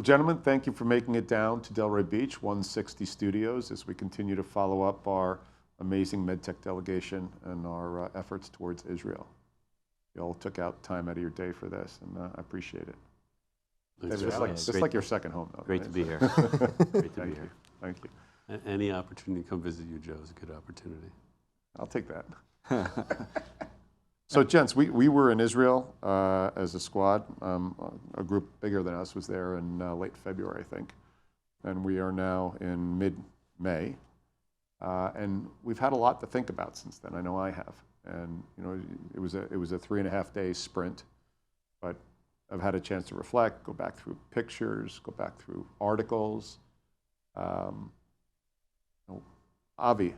Well, gentlemen, thank you for making it down to Delray Beach, 160 Studios, as we continue to follow up our amazing Medtech delegation and our efforts towards Israel. You all took out time out of your day for this, and I appreciate it. It's like your second home, though. Great to be here. Great to be here. Thank you. Any opportunity to come visit you, Joe, is a good opportunity. I'll take that. So, gents, we were in Israel as a squad. A group bigger than us was there in late February, I think. And we are now in mid-May. And we've had a lot to think about since then. I know I have. And you know, it was a 3.5-day sprint, but I've had a chance to reflect, go back through pictures, go back through articles. Avi,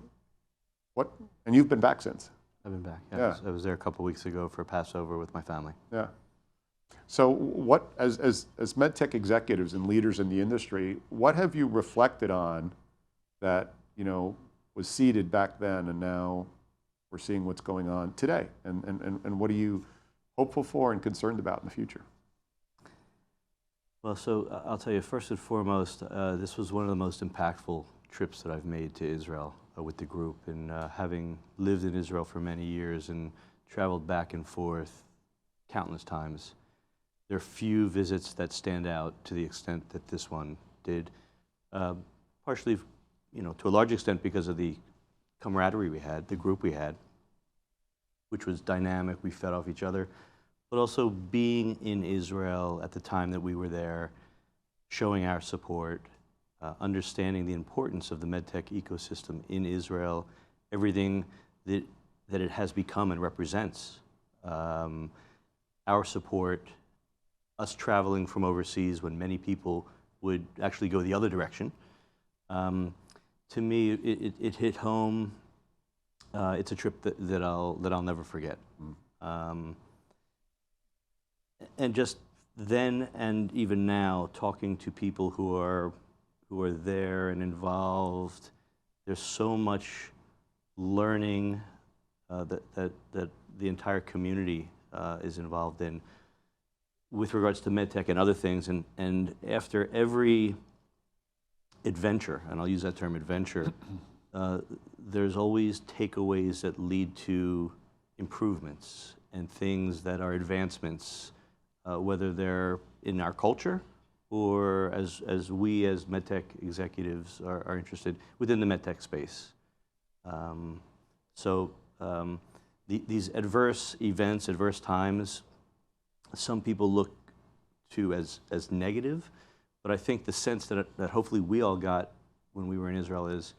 what? And you've been back since. I've been back. Yeah. I was there a couple weeks ago for Passover with my family. Yeah. So, what, as medtech executives and leaders in the industry, what have you reflected on that was seeded back then, and now we're seeing what's going on today? And what are you hopeful for and concerned about in the future? Well, so I'll tell you, first and foremost, this was one of the most impactful trips that I've made to Israel with the group, and having lived in Israel for many years and traveled back and forth countless times, there are few visits that stand out to the extent that this one did. Partially, to a large extent because of the camaraderie we had, the group we had, which was dynamic. We fed off each other, but also being in Israel at the time that we were there, showing our support, understanding the importance of the medtech ecosystem in Israel, everything that it has become and represents, our support, us traveling from overseas when many people would actually go the other direction. To me, it hit home. It's a trip that I'll never forget. And just then and even now, talking to people who are there and involved, there's so much learning that the entire community is involved in with regards to medtech and other things. And after every adventure, and I'll use that term, adventure, there's always takeaways that lead to improvements and things that are advancements, whether they're in our culture or as we as medtech executives are interested within the medtech space. These adverse events, adverse times, some people look to as negative, but I think the sense that hopefully we all got when we were in Israel is,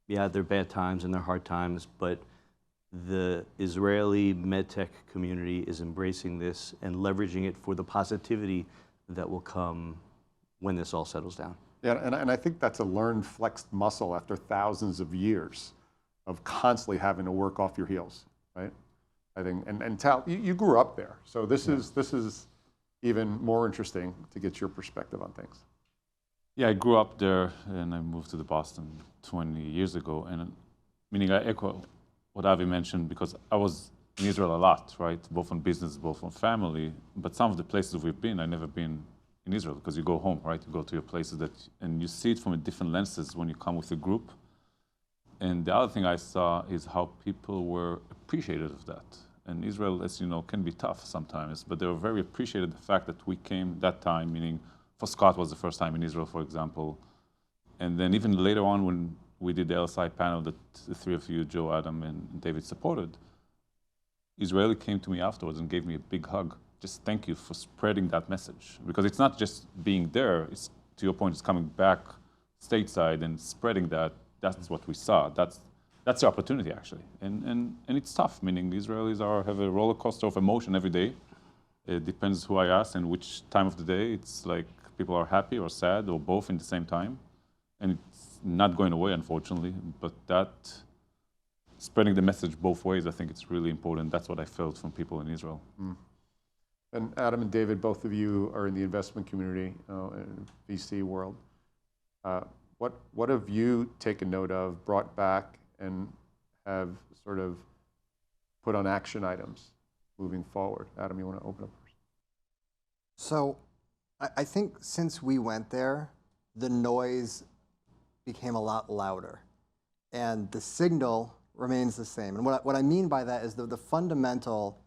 yeah, they're bad times and they're hard times, but the Israeli medtech community is embracing this and leveraging it for the positivity that will come when this all settles down. Yeah, and I think that's a learned flexed muscle after thousands of years of constantly having to work off your heels, right? I think, and Tal, you grew up there, so this is even more interesting to get your perspective on things. Yeah, I grew up there and I moved to Boston 20 years ago, and meaning I echo what Avi mentioned, because I was in Israel a lot, right? Both on business, both on family, but some of the places we've been, I've never been in Israel, because you go home, right? You go to your places and you see it from a different lenses when you come with a group. And the other thing I saw is how people were appreciative of that. And Israel, as you know, can be tough sometimes, but they were very appreciative of the fact that we came that time, meaning for Scott was the first time in Israel, for example. And then even later on when we did the LSI panel that the three of you, Joe, Adam, and David supported, Israeli came to me afterwards and gave me a big hug. Just thank you for spreading that message. Because it's not just being there, it's, to your point, it's coming back stateside and spreading that. That's what we saw. That's the opportunity, actually. And it's tough, meaning Israelis have a roller coaster of emotion every day. It depends who I ask and which time of the day. It's like people are happy or sad or both in the same time. And it's not going away, unfortunately. But that spreading the message both ways, I think it's really important. That's what I felt from people in Israel. And Adam and David, both of you are in the investment community, VC world. What have you taken note of, brought back, and have sort of put on action items moving forward? Adam, you want to open up first? So I think since we went there, the noise became a lot louder, and the signal remains the same. And what I mean by that is the fundamental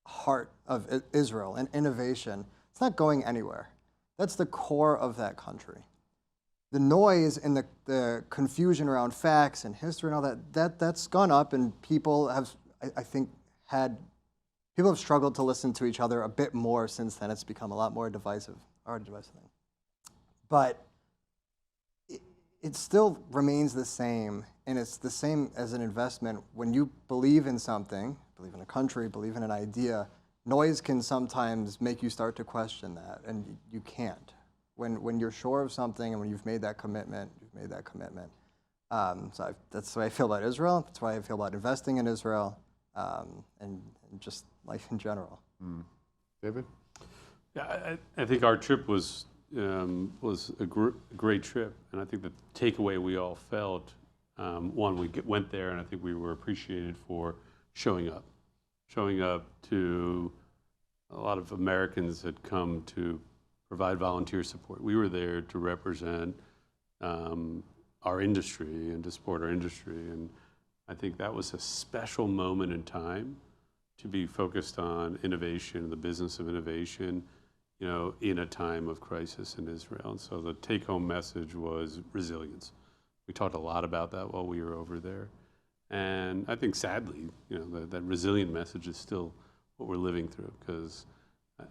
heart of Israel and innovation, it's not going anywhere. That's the core of that country. The noise and the confusion around facts and history and all that's gone up, and people have, I think, people have struggled to listen to each other a bit more since then. It's become a lot more divisive, thing. But it still remains the same, and it's the same as an investment. When you believe in something, believe in a country, believe in an idea, noise can sometimes make you start to question that, and you can't. When you're sure of something and when you've made that commitment, So that's the way I feel about Israel. That's why I feel about investing in Israel, and just life in general. David? Yeah, I think our trip was a great trip, and I think the takeaway we all felt, one, we went there, and I think we were appreciated for showing up to a lot of Americans had come to provide volunteer support. We were there to represent our industry and to support our industry, and I think that was a special moment in time to be focused on innovation, the business of innovation, in a time of crisis in Israel. And so the take-home message was resilience. We talked a lot about that while we were over there. And I think sadly, that resilient message is still what we're living through, because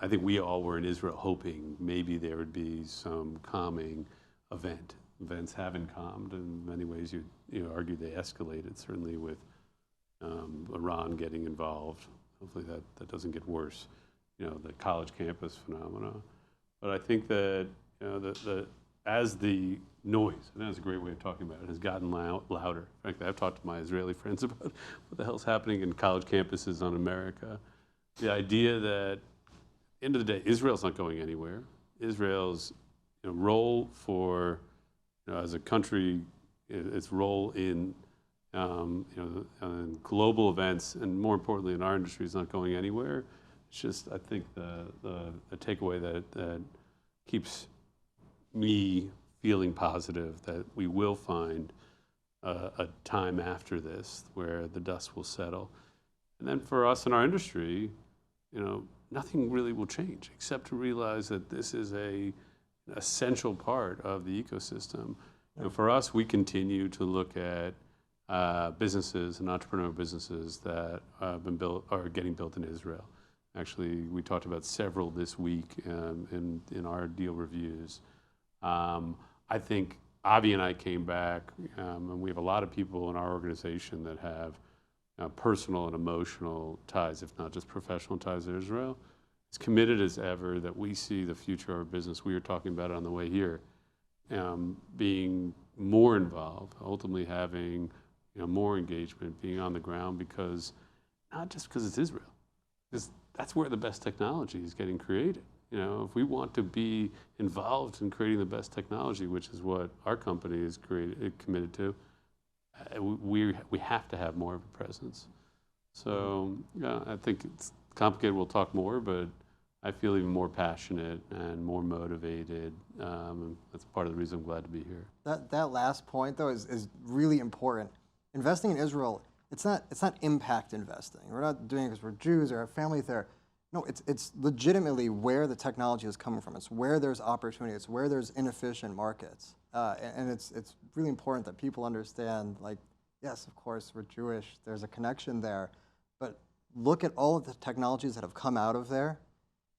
I think we all were in Israel hoping maybe there would be some calming event. Events haven't calmed. In many ways, you argue they escalated, certainly with Iran getting involved. Hopefully that doesn't get worse, the college campus phenomena. But I think that, as the noise, and that's a great way of talking about it, has gotten louder. Frankly, I've talked to my Israeli friends about what the hell's happening in college campuses on America. The idea that, at the end of the day, Israel's not going anywhere. Israel's role for, as a country, its role in global events, and more importantly in our industry, is not going anywhere. It's just, I think, the takeaway that keeps me feeling positive that we will find a time after this where the dust will settle. And then for us in our industry, nothing really will change except to realize that this is an essential part of the ecosystem. For us, we continue to look at businesses and entrepreneurial businesses that have been built, are getting built in Israel. Actually, we talked about several this week in our deal reviews. I think Avi and I came back, and we have a lot of people in our organization that have personal and emotional ties, if not just professional ties to Israel. As committed as ever that we see the future of our business. We were talking about it on the way here, being more involved, ultimately having more engagement, being on the ground, because not just because it's Israel, because that's where the best technology is getting created. If we want to be involved in creating the best technology, which is what our company is committed to, we have to have more of a presence. So I think it's complicated. We'll talk more, but I feel even more passionate and more motivated. And that's part of the reason I'm glad to be here. That last point, though, is really important. Investing in Israel, it's not impact investing. We're not doing it because we're Jews or have family there. No, it's legitimately where the technology is coming from. It's where there's opportunity. It's where there's inefficient markets. And it's really important that people understand, yes, of course, we're Jewish. There's a connection there. But look at all of the technologies that have come out of there.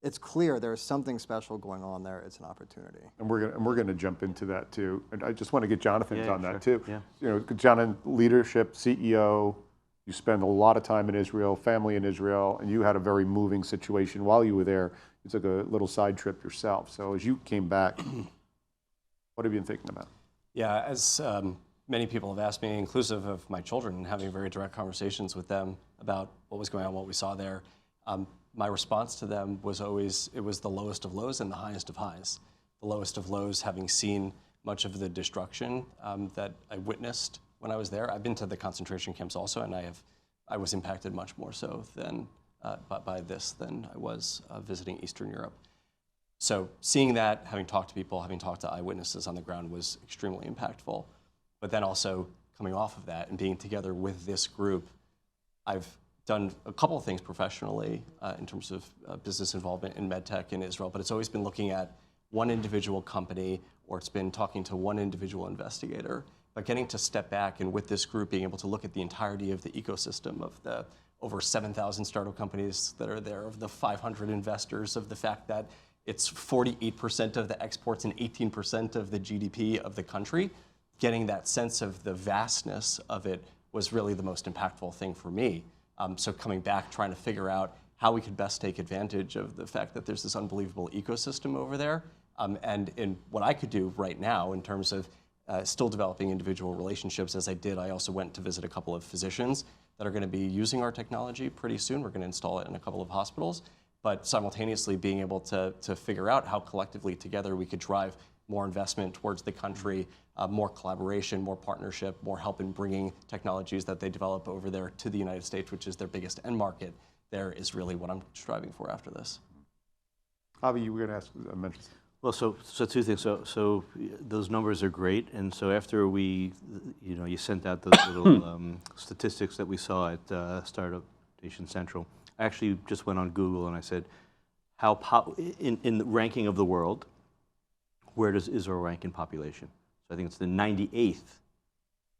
It's clear there's something special going on there. It's an opportunity. And we're going to jump into that too. And I just want to get Jonathan's on that too. Yeah. Jonathan, leadership, CEO. You spend a lot of time in Israel, family in Israel, and you had a very moving situation while you were there. You took a little side trip yourself. So as you came back, what have you been thinking about? Yeah, as many people have asked me, inclusive of my children, having very direct conversations with them about what was going on, what we saw there. My response to them was always, it was the lowest of lows and the highest of highs. The lowest of lows, having seen much of the destruction that I witnessed when I was there. I've been to the concentration camps also, and I was impacted much more so than by this than I was visiting Eastern Europe. So seeing that, having talked to people, having talked to eyewitnesses on the ground was extremely impactful. But then also coming off of that and being together with this group, I've done a couple of things professionally in terms of business involvement in medtech in Israel, but it's always been looking at one individual company, or it's been talking to one individual investigator. But getting to step back and with this group being able to look at the entirety of the ecosystem of the over 7,000 startup companies that are there, of the 500 investors, of the fact that it's 48% of the exports and 18% of the GDP of the country, getting that sense of the vastness of it was really the most impactful thing for me. So coming back, trying to figure out how we could best take advantage of the fact that there's this unbelievable ecosystem over there. And in what I could do right now in terms of still developing individual relationships, as I did, I also went to visit a couple of physicians that are going to be using our technology pretty soon. We're going to install it in a couple of hospitals, but simultaneously being able to figure out how collectively together we could drive more investment towards the country, more collaboration, more partnership, more help in bringing technologies that they develop over there to the United States, which is their biggest end market. There is really what I'm striving for after this. Avi, you were going to ask, mention. Well, so two things. So those numbers are great, and so after we, you sent out those little statistics that we saw at Startup Nation Central, I actually just went on Google and I said, in the ranking of the world, where does Israel rank in population? So I think it's the 98th.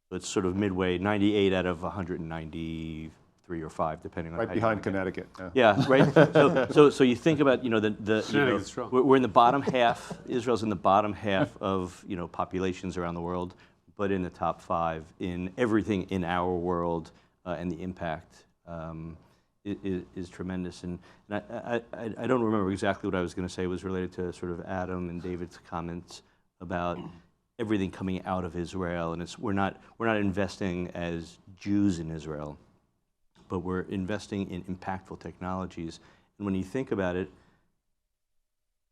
So it's sort of midway, 98 out of 193 or 5, depending on Right how behind you Connecticut. Yeah, right. So you think about Connecticut's strong. we're in the bottom half. Israel's in the bottom half of populations around the world, but in the top 5 in everything in our world, and the impact is tremendous. And I don't remember exactly what I was going to say. It was related to sort of Adam and David's comments about everything coming out of Israel, and we're not investing as Jews in Israel, but we're investing in impactful technologies. And when you think about it,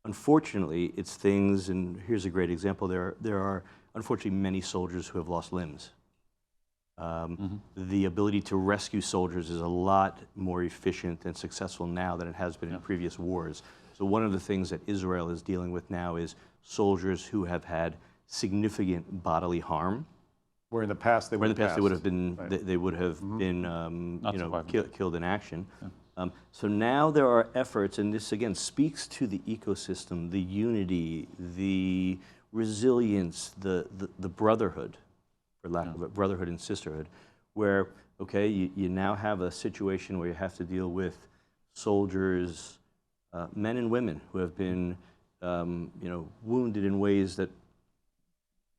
unfortunately, it's things, and here's a great example, there are unfortunately many soldiers who have lost limbs. The ability to rescue soldiers is a lot more efficient and successful now than it has been in previous wars. So one of the things that Israel is dealing with now is soldiers who have had significant bodily harm. Where in the past they would have been, right. They would have been killed in action. Yeah. So now there are efforts, and this again speaks to the ecosystem, the unity, the resilience, the brotherhood, for lack of a brotherhood and sisterhood, where you now have a situation where you have to deal with soldiers, men and women who have been wounded in ways that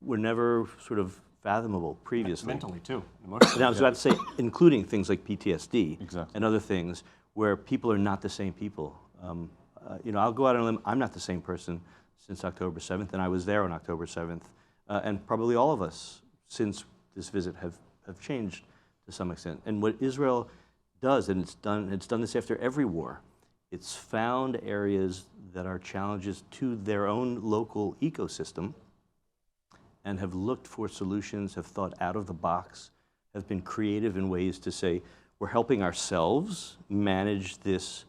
were never sort of fathomable previously. Mentally too, emotionally. And I was about to say, including things like PTSD Exactly. and other things where people are not the same people. I'll go out on a limb, I'm not the same person since October 7th, and I was there on October 7th. And probably all of us since this visit have changed to some extent. And what Israel does, and it's done this after every war, it's found areas that are challenges to their own local ecosystem and have looked for solutions, have thought out of the box, have been creative in ways to say, we're helping ourselves manage this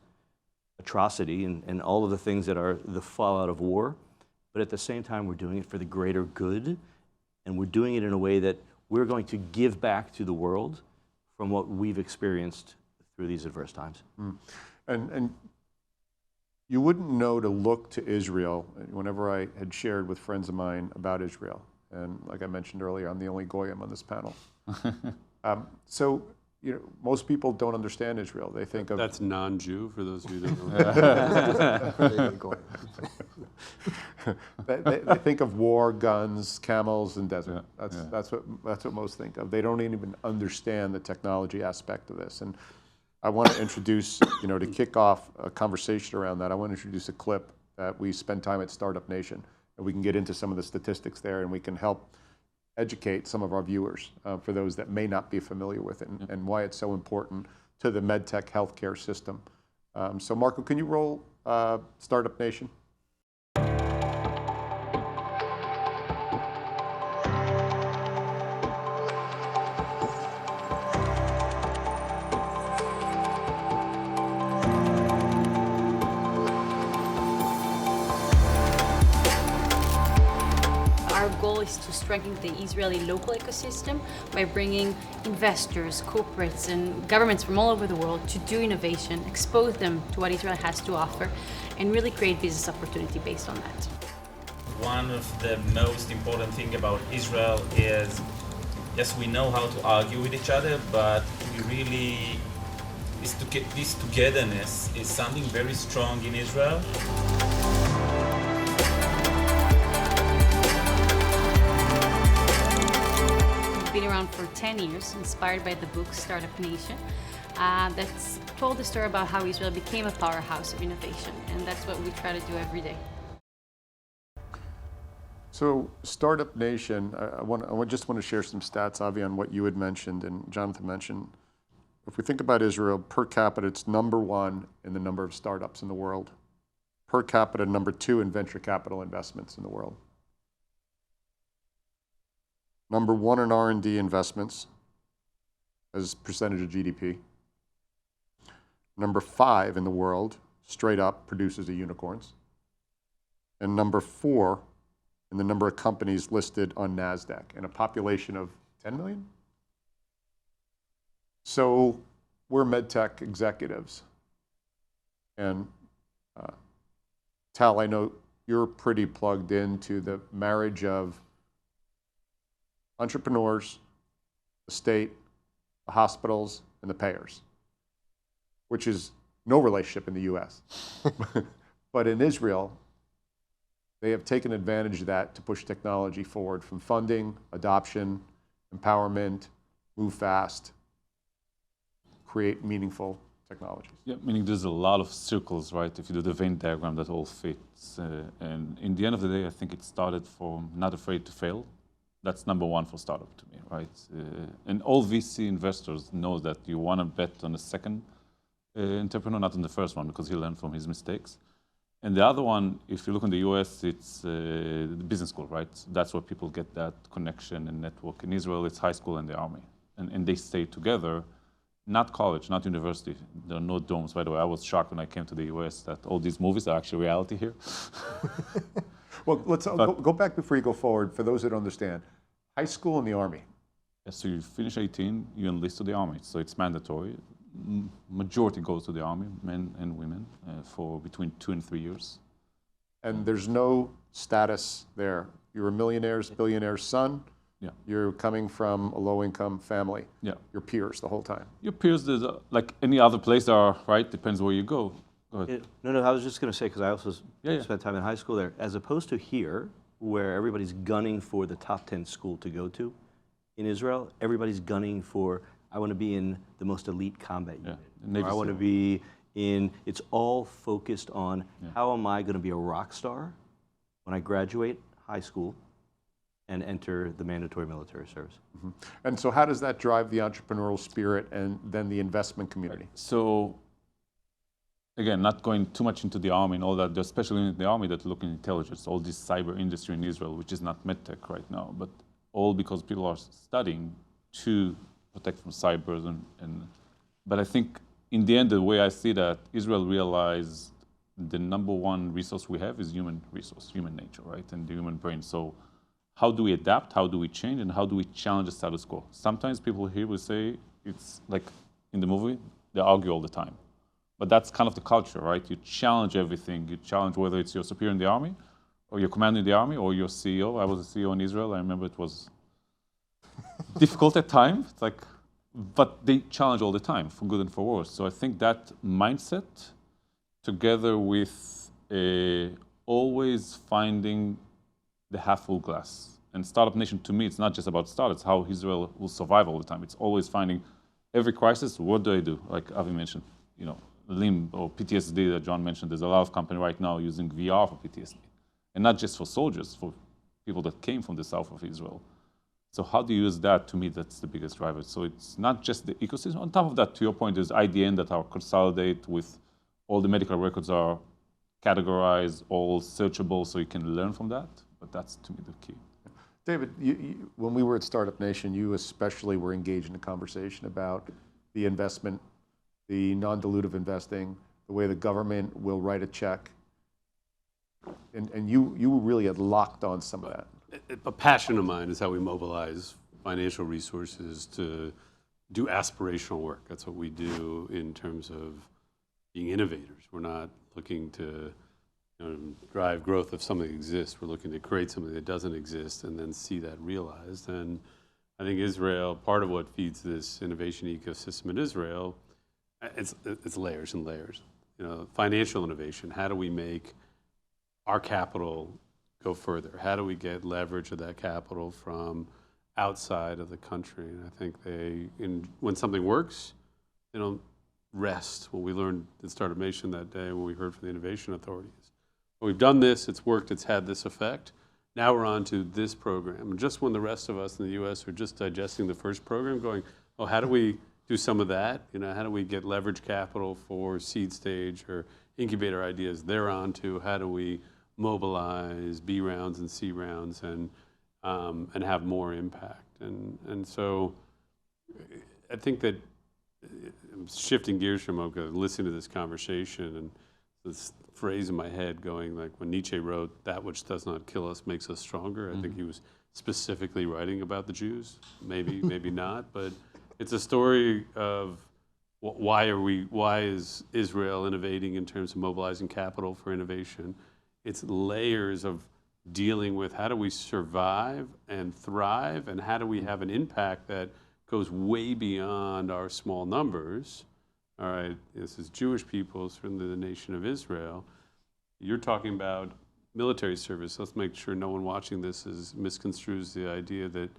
atrocity and all of the things that are the fallout of war, but at the same time, we're doing it for the greater good, and we're doing it in a way that we're going to give back to the world from what we've experienced through these adverse times. And you wouldn't know to look to Israel whenever I had shared with friends of mine about Israel. And like I mentioned earlier, I'm the only Goyim on this panel. So most people don't understand Israel. They think of... That's non-Jew, for those of you that don't know. they think of war, guns, camels, and desert. Yeah, That's what most think of. They don't even understand the technology aspect of this. And I want to introduce, to kick off a conversation around that, I want to introduce a clip that we spent time at Startup Nation, and we can get into some of the statistics there, and we can help educate some of our viewers for those that may not be familiar with it, and why it's so important to the medtech healthcare system. So Marco, can you roll Startup Nation? goal is to strengthen the Israeli local ecosystem by bringing investors, corporates, and governments from all over the world to do innovation, expose them to what Israel has to offer, and really create business opportunity based on that. One of the most important thing about Israel is, yes, we know how to argue with each other, but we really, this togetherness is something very strong in Israel. We've been around for 10 years, inspired by the book Startup Nation. That's told the story about how Israel became a powerhouse of innovation, and that's what we try to do every day. So Startup Nation, I just want to share some stats, Avi, on what you had mentioned and Jonathan mentioned. If we think about Israel, per capita, it's #1 in the number of startups in the world. Per capita, #2 in venture capital investments in the world. #1 in R&D investments as percentage of GDP. #5 in the world, straight up, produces the unicorns. And #4 in the number of companies listed on NASDAQ, and a population of 10 million? So we're Medtech executives. And Tal, I know you're pretty plugged into the marriage of entrepreneurs, the state, the hospitals, and the payers, which is no relationship in the US. But in Israel, they have taken advantage of that to push technology forward, from funding, adoption, empowerment, move fast, create meaningful technologies. Yeah, meaning there's a lot of circles, right? If you do the Venn diagram, that all fits. And in the end of the day, I think it started from not afraid to fail. That's #1 for startup to me, right? And all VC investors know that you want to bet on the second entrepreneur, not on the first one, because he learned from his mistakes. And the other one, if you look in the US, it's the business school, right? That's where people get that connection and network. In Israel, it's high school and the army. And they stay together, not college, not university. There are no dorms. By the way, I was shocked when I came to the US that all these movies are actually reality here. Well, let's go back before you go forward, for those that don't understand. High school and the army. So you finish 18, you enlist to the army. So it's mandatory. Majority goes to the army, men and women, for between 2 and 3 years. And there's no status there. You're a millionaire's, billionaire's son. Yeah. You're coming from a low-income family. Yeah. Your peers the whole time. Your peers, there's like any other place there are, right? Depends where you go. Go ahead. No, I was just going to say, because I also Yeah. spent time in high school there, as opposed to here, where everybody's gunning for the top 10 school to go to. In Israel, everybody's gunning for, I want to be in the most elite combat unit. Navy Or I want to SEAL. be in, it's all focused on how am I going to be a rock star when I graduate high school and enter the mandatory military service. Mm-hmm. And so how does that drive the entrepreneurial spirit and then the investment community? So, again, not going too much into the army and all that, there's especially in the army that look in intelligence, all this cyber industry in Israel, which is not medtech right now, but all because people are studying to protect from cybers. But I think in the end, the way I see that, Israel realized the #1 resource we have is human resource, human nature, right? And the human brain. So how do we adapt? How do we change? And how do we challenge the status quo? Sometimes people here will say, it's like in the movie, they argue all the time. But that's kind of the culture, right? You challenge everything. You challenge whether it's your superior in the army, or your commander in the army, or your CEO. I was a CEO in Israel. I remember it was difficult at times. It's like, but they challenge all the time, for good and for worse. So I think that mindset, together with always finding the half-full glass. And Startup Nation, to me, it's not just about startups, how Israel will survive all the time. It's always finding every crisis, what do I do? Like Avi mentioned, LIMB or PTSD that John mentioned, there's a lot of companies right now using VR for PTSD. And not just for soldiers, for people that came from the south of Israel. So how do you use that? To me, that's the biggest driver. So it's not just the ecosystem. On top of that, to your point, there's IDN that are consolidate with all the medical records are categorized, all searchable, so you can learn from that. But that's, to me, the key. David, when we were at Startup Nation, you especially were engaged in a conversation about the investment, the non-dilutive investing, the way the government will write a check. And you really had locked on some of that. a passion of mine is how we mobilize financial resources to do aspirational work. That's what we do in terms of being innovators. We're not looking to drive growth if something exists. We're looking to create something that doesn't exist and then see that realized. And I think Israel, part of what feeds this innovation ecosystem in Israel, it's layers and layers. Financial innovation. How do we make our capital go further? How do we get leverage of that capital from outside of the country? And I think when something works, they don't rest. What we learned at Startup Nation that day when we heard from the innovation authorities. We've done this, it's worked, it's had this effect. Now we're on to this program. And just when the rest of us in the US are just digesting the first program, going, oh, how do we do some of that? How do we get leverage capital for seed stage or incubator ideas? They're on to how do we mobilize B rounds and C rounds and have more impact. And so I think that I'm shifting gears from listening to this conversation and this phrase in my head going like when Nietzsche wrote, "That which does not kill us makes us stronger." I think he was specifically writing about the Jews. Maybe, maybe not, but it's a story of why is Israel innovating in terms of mobilizing capital for innovation? It's layers of dealing with how do we survive and thrive and how do we have an impact that goes way beyond our small numbers. All right, this is Jewish people, certainly the nation of Israel. You're talking about military service. Let's make sure no one watching this misconstrues the idea that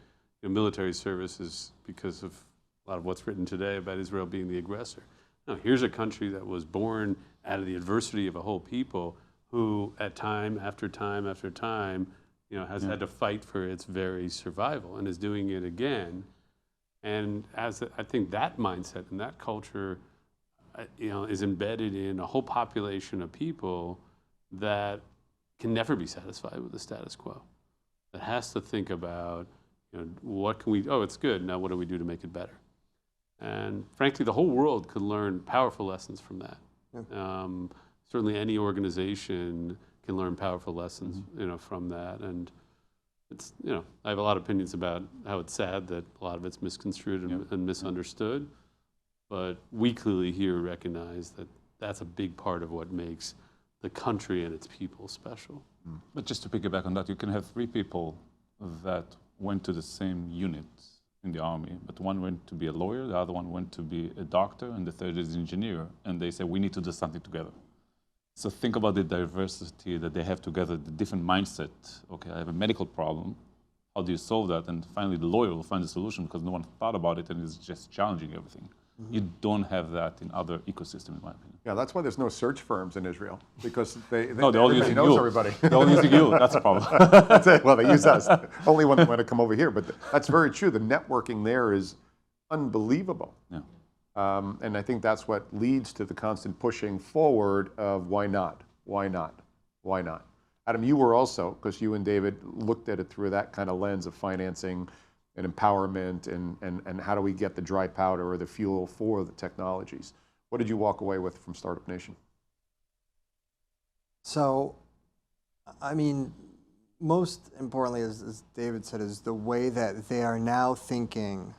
military service is because of a lot of what's written today about Israel being the aggressor. No, here's a country that was born out of the adversity of a whole people who at time after time after time has had to fight for its very survival and is doing it again. And I think that mindset and that culture is embedded in a whole population of people that can never be satisfied with the status quo. That has to think about, what can we, it's good, now what do we do to make it better? And frankly, the whole world could learn powerful lessons from that. Yeah. Certainly any organization can learn powerful lessons, from that. And it's, I have a lot of opinions about how it's sad that a lot of it's misconstrued and misunderstood. But we clearly here recognize that that's a big part of what makes the country and its people special. But just to piggyback on that, you can have three people that went to the same unit in the army, but one went to be a lawyer, the other one went to be a doctor, and the third is an engineer. And they say, we need to do something together. So think about the diversity that they have together, the different mindset. Okay, I have a medical problem. How do you solve that? And finally, the lawyer will find the solution because no one thought about it and is just challenging everything. You don't have that in other ecosystems, in my opinion. Yeah, that's why there's no search firms in Israel, because No, they're all everybody using knows you. everybody. They're all using you. That's a problem. That's it. Well, they use us. Only when they want to come over here. But that's very true. The networking there is unbelievable. Yeah. And I think that's what leads to the constant pushing forward of why not? Why not? Why not? Adam, you were also, because you and David looked at it through that kind of lens of financing and empowerment and how do we get the dry powder or the fuel for the technologies. What did you walk away with from Startup Nation? So, I mean, most importantly, as David said, is the way that they are now thinking.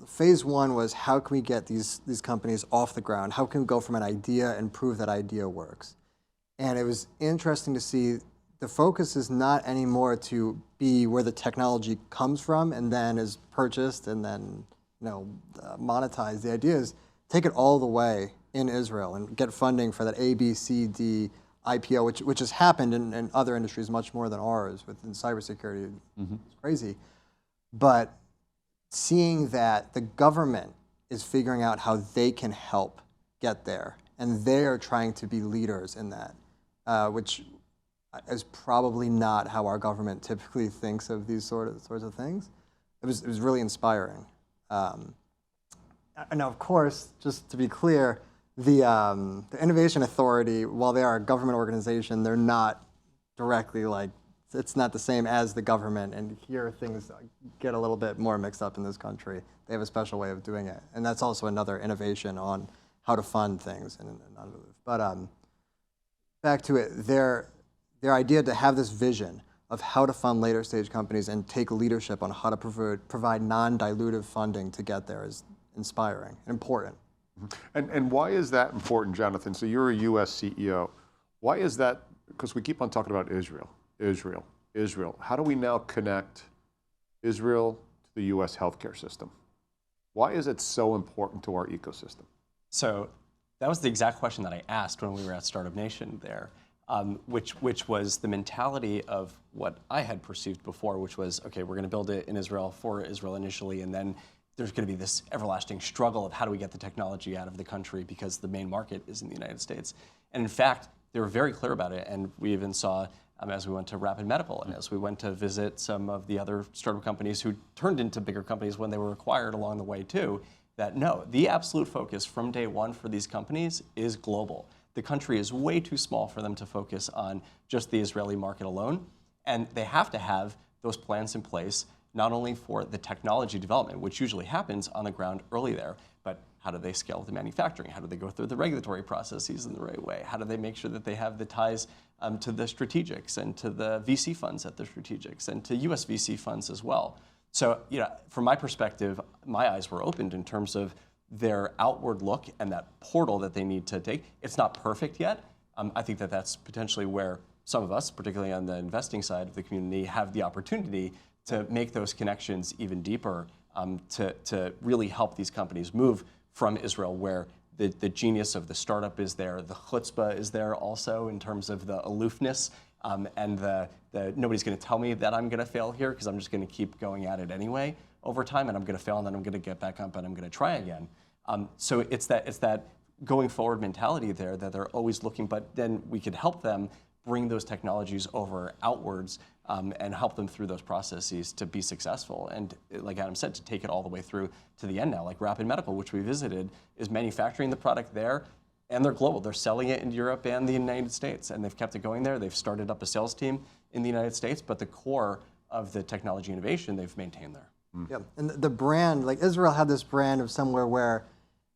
Phase one was how can we get these companies off the ground? How can we go from an idea and prove that idea works? And it was interesting to see the focus is not anymore to be where the technology comes from and then is purchased and then monetized. The idea is take it all the way in Israel and get funding for that A, B, C, D IPO, which has happened in other industries much more than ours within cybersecurity. It's crazy. But seeing that the government is figuring out how they can help get there, and they are trying to be leaders in that, which is probably not how our government typically thinks of these sorts of things. It was really inspiring. Now, of course, just to be clear, the Innovation Authority, while they are a government organization, they're not directly it's not the same as the government, and here things get a little bit more mixed up in this country. They have a special way of doing it, and that's also another innovation on how to fund things. But back to it, their idea to have this vision of how to fund later stage companies and take leadership on how to provide non-dilutive funding to get there is inspiring and important. And why is that important, Jonathan? So you're a U.S. CEO. Why is that? Because we keep on talking about Israel, Israel, Israel. How do we now connect Israel to the U.S. healthcare system? Why is it so important to our ecosystem? So that was the exact question that I asked when we were at Startup Nation there, which was the mentality of what I had perceived before, which was, okay, we're going to build it in Israel for Israel initially, and then there's going to be this everlasting struggle of how do we get the technology out of the country because the main market is in the United States. And in fact, they were very clear about it, and we even saw as we went to Rapid Medical and as we went to visit some of the other startup companies who turned into bigger companies when they were acquired along the way too, that no, the absolute focus from day one for these companies is global. The country is way too small for them to focus on just the Israeli market alone, and they have to have those plans in place not only for the technology development, which usually happens on the ground early there, but how do they scale the manufacturing? How do they go through the regulatory processes in the right way? How do they make sure that they have the ties to the strategics and to the VC funds at the strategics and to US VC funds as well? So, from my perspective, my eyes were opened in terms of their outward look and that portal that they need to take. It's not perfect yet. I think that that's potentially where some of us, particularly on the investing side of the community, have the opportunity to make those connections even deeper, to really help these companies move from Israel, where the genius of the startup is there, the chutzpah is there also in terms of the aloofness, and the nobody's going to tell me that I'm going to fail here because I'm just going to keep going at it anyway over time, and I'm going to fail, and then I'm going to get back up, and I'm going to try again. So it's that going forward mentality there that they're always looking, but then we could help them bring those technologies over outwards and help them through those processes to be successful. And like Adam said, to take it all the way through to the end now, like Rapid Medical, which we visited, is manufacturing the product there, and they're global. They're selling it in Europe and the United States, and they've kept it going there. They've started up a sales team in the United States, but the core of the technology innovation they've maintained there. Yeah, and the brand, like Israel had this brand of somewhere where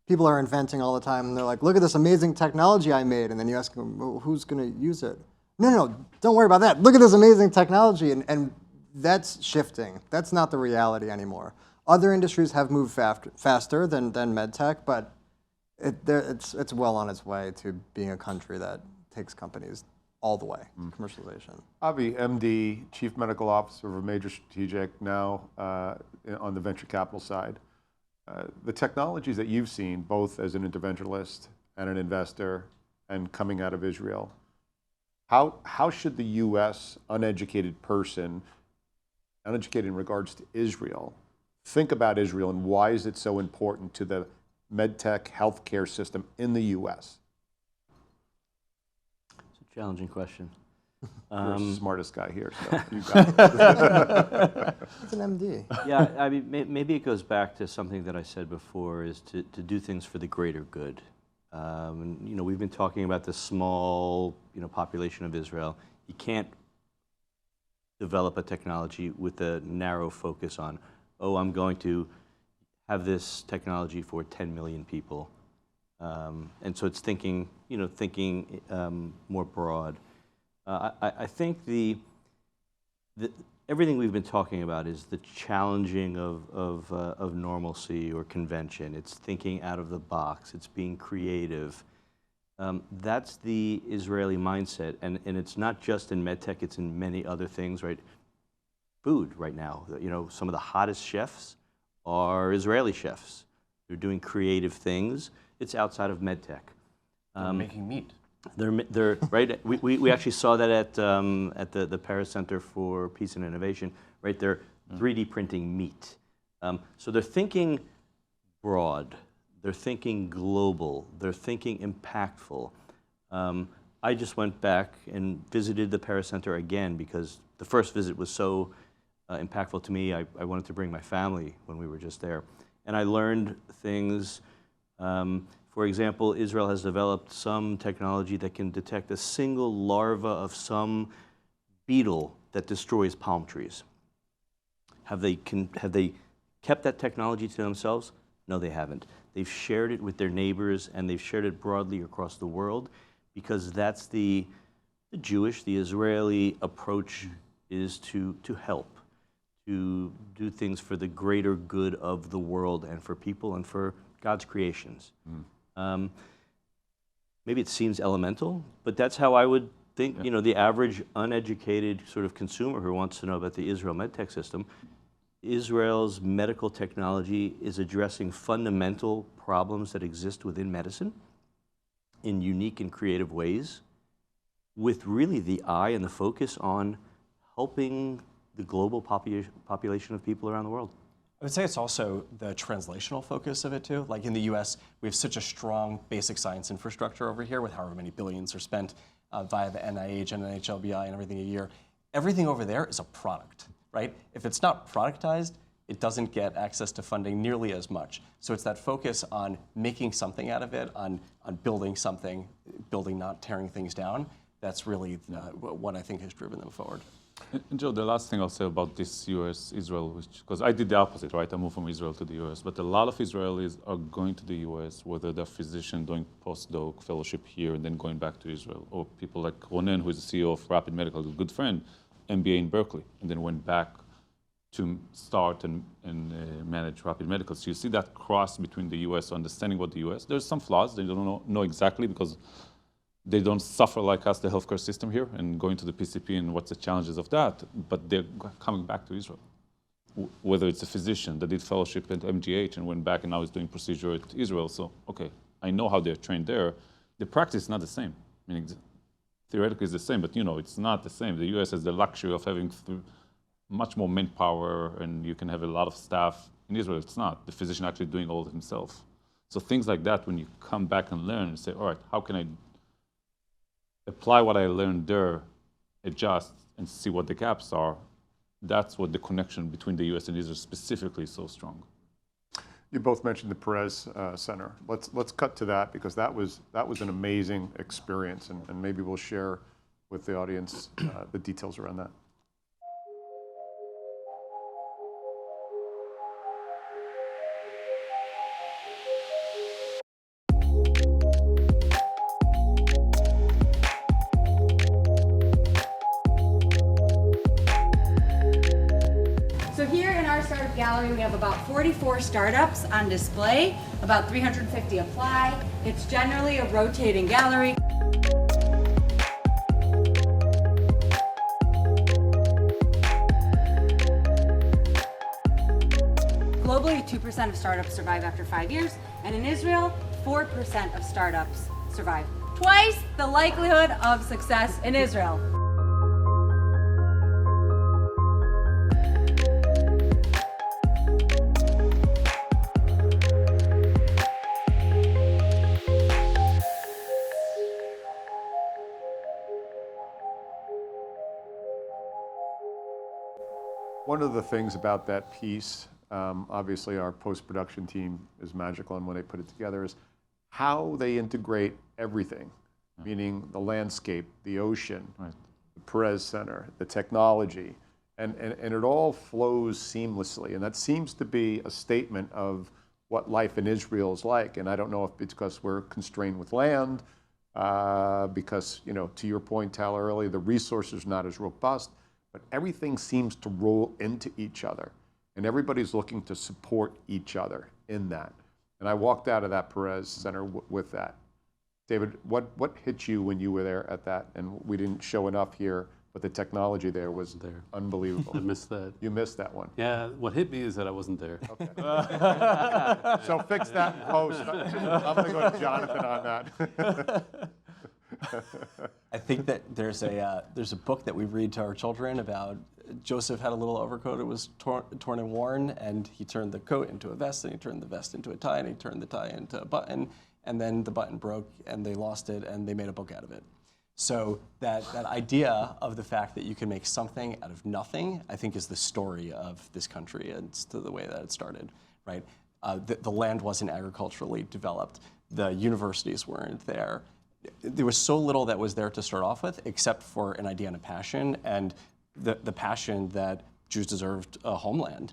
people are inventing all the time, and they're like, look at this amazing technology I made, and then you ask them, well, who's going to use it? No, don't worry about that. Look at this amazing technology, and that's shifting. That's not the reality anymore. Other industries have moved faster than Medtech, but it's well on its way to being a country that takes companies all the way, commercialization. Avi, MD, Chief Medical Officer of a major strategic, now on the venture capital side. The technologies that you've seen, both as an interventionalist and an investor and coming out of Israel, how should the U.S. uneducated person, uneducated in regards to Israel, think about Israel, and why is it so important to the medtech healthcare system in the U.S.? It's a challenging question. You're the smartest guy here, so you got it. It's an MD. Yeah, I mean, maybe it goes back to something that I said before, is to do things for the greater good. And, we've been talking about the small, population of Israel. You can't develop a technology with a narrow focus on, oh, I'm going to have this technology for 10 million people. And so it's thinking more broad. I think everything we've been talking about is the challenging of normalcy or convention. It's thinking out of the box. It's being creative. That's the Israeli mindset, and it's not just in medtech. It's in many other things, right? Food right now. Some of the hottest chefs are Israeli chefs. They're doing creative things. It's outside of medtech. They're making meat. They're right. We actually saw that at the Paris Center for Peace and Innovation. Right, they're 3D printing meat. So they're thinking broad. They're thinking global. They're thinking impactful. I just went back and visited the Paris Center again because the first visit was so impactful to me. I wanted to bring my family when we were just there, and I learned things. For example, Israel has developed some technology that can detect a single larva of some beetle that destroys palm trees. Have they kept that technology to themselves? No, they haven't. They've shared it with their neighbors, and they've shared it broadly across the world because that's the Jewish, the Israeli approach is to help, to do things for the greater good of the world and for people and for God's creations. Maybe it seems elemental, but that's how I would think, the average uneducated sort of consumer who wants to know about the Israel Medtech system. Israel's medical technology is addressing fundamental problems that exist within medicine in unique and creative ways, with really the eye and the focus on helping the global population of people around the world. I would say it's also the translational focus of it too. Like in the US, we have such a strong basic science infrastructure over here with however many billions are spent via the NIH and NHLBI and everything a year. Everything over there is a product, right? If it's not productized, it doesn't get access to funding nearly as much. So it's that focus on making something out of it, on building something, building, not tearing things down. That's really what I think has driven them forward. And Joe, the last thing I'll say about this US-Israel, because I did the opposite, right? I moved from Israel to the US, but a lot of Israelis are going to the US, whether they're physician doing postdoc fellowship here and then going back to Israel, or people like Ronen, who is the CEO of Rapid Medical, a good friend, MBA in Berkeley, and then went back to start and manage Rapid Medical. So you see that cross between the US, understanding what the US, there's some flaws, they don't know exactly because they don't suffer like us, the healthcare system here, and going to the PCP and what's the challenges of that, but they're coming back to Israel. Whether it's a physician that did fellowship at MGH and went back and now is doing procedure at Israel, so, okay, I know how they're trained there. The practice is not the same. Meaning, theoretically it's the same, but it's not the same. The US has the luxury of having much more manpower, and you can have a lot of staff. In Israel, it's not. The physician actually doing all of it himself. So things like that, when you come back and learn and say, all right, how can I apply what I learned there, adjust, and see what the gaps are, that's what the connection between the US and Israel specifically is so strong. You both mentioned the Perez Center. Let's cut to that, because that was an amazing experience, and maybe we'll share with the audience the details around that. So here in our startup gallery, we have about 44 startups on display, about 350 apply. It's generally a rotating gallery. Globally, 2% of startups survive after 5 years, and in Israel, 4% of startups survive. Twice the likelihood of success in Israel. One of the things about that piece, obviously our post-production team is magical in when they put it together, is how they integrate everything, meaning the landscape, the ocean, the Perez Center, the technology, and it all flows seamlessly. And that seems to be a statement of what life in Israel is like. And I don't know if it's because we're constrained with land, because, to your point, Tal, earlier, the resources are not as robust, but everything seems to roll into each other. And everybody's looking to support each other in that. And I walked out of that Perez Center with that. David, what hit you when you were there at that? And we didn't show enough here, but the technology there was unbelievable. I missed that. You missed that one. Yeah, what hit me is that I wasn't there. Okay. So fix that in post. I'm going to go to Jonathan on that. I think that there's a book that we read to our children about Joseph had a little overcoat. It was torn and worn, and he turned the coat into a vest, and he turned the vest into a tie, and he turned the tie into a button, and then the button broke, and they lost it, and they made a book out of it. So that idea of the fact that you can make something out of nothing, I think, is the story of this country. It's to the way that it started, right? The land wasn't agriculturally developed. The universities weren't there. There was so little that was there to start off with, except for an idea and a passion, and the passion that Jews deserved a homeland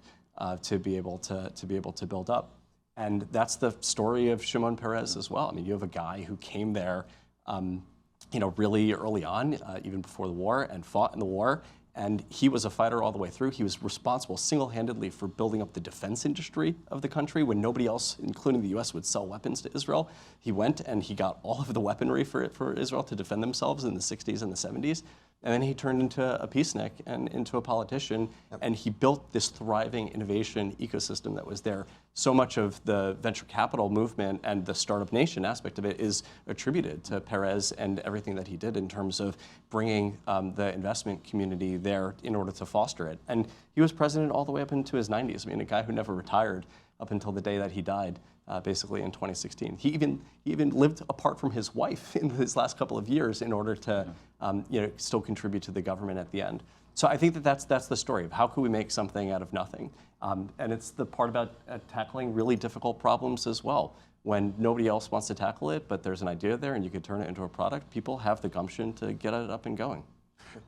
to be able to build up. And that's the story of Shimon Peres as well. I mean, you have a guy who came there, really early on, even before the war, and fought in the war, And he was a fighter all the way through. He was responsible single-handedly for building up the defense industry of the country when nobody else, including the US, would sell weapons to Israel. He went and he got all of the weaponry for Israel to defend themselves in the 60s and the 70s. And then he turned into a peacenik and into a politician, and he built this thriving innovation ecosystem that was there. So much of the venture capital movement and the startup nation aspect of it is attributed to Perez and everything that he did in terms of bringing the investment community there in order to foster it. And he was president all the way up into his 90s. I mean, a guy who never retired up until the day that he died. Basically in 2016. He even lived apart from his wife in his last couple of years in order to still contribute to the government at the end. So I think that's the story of how can we make something out of nothing. And it's the part about tackling really difficult problems as well. When nobody else wants to tackle it, but there's an idea there and you could turn it into a product, people have the gumption to get it up and going.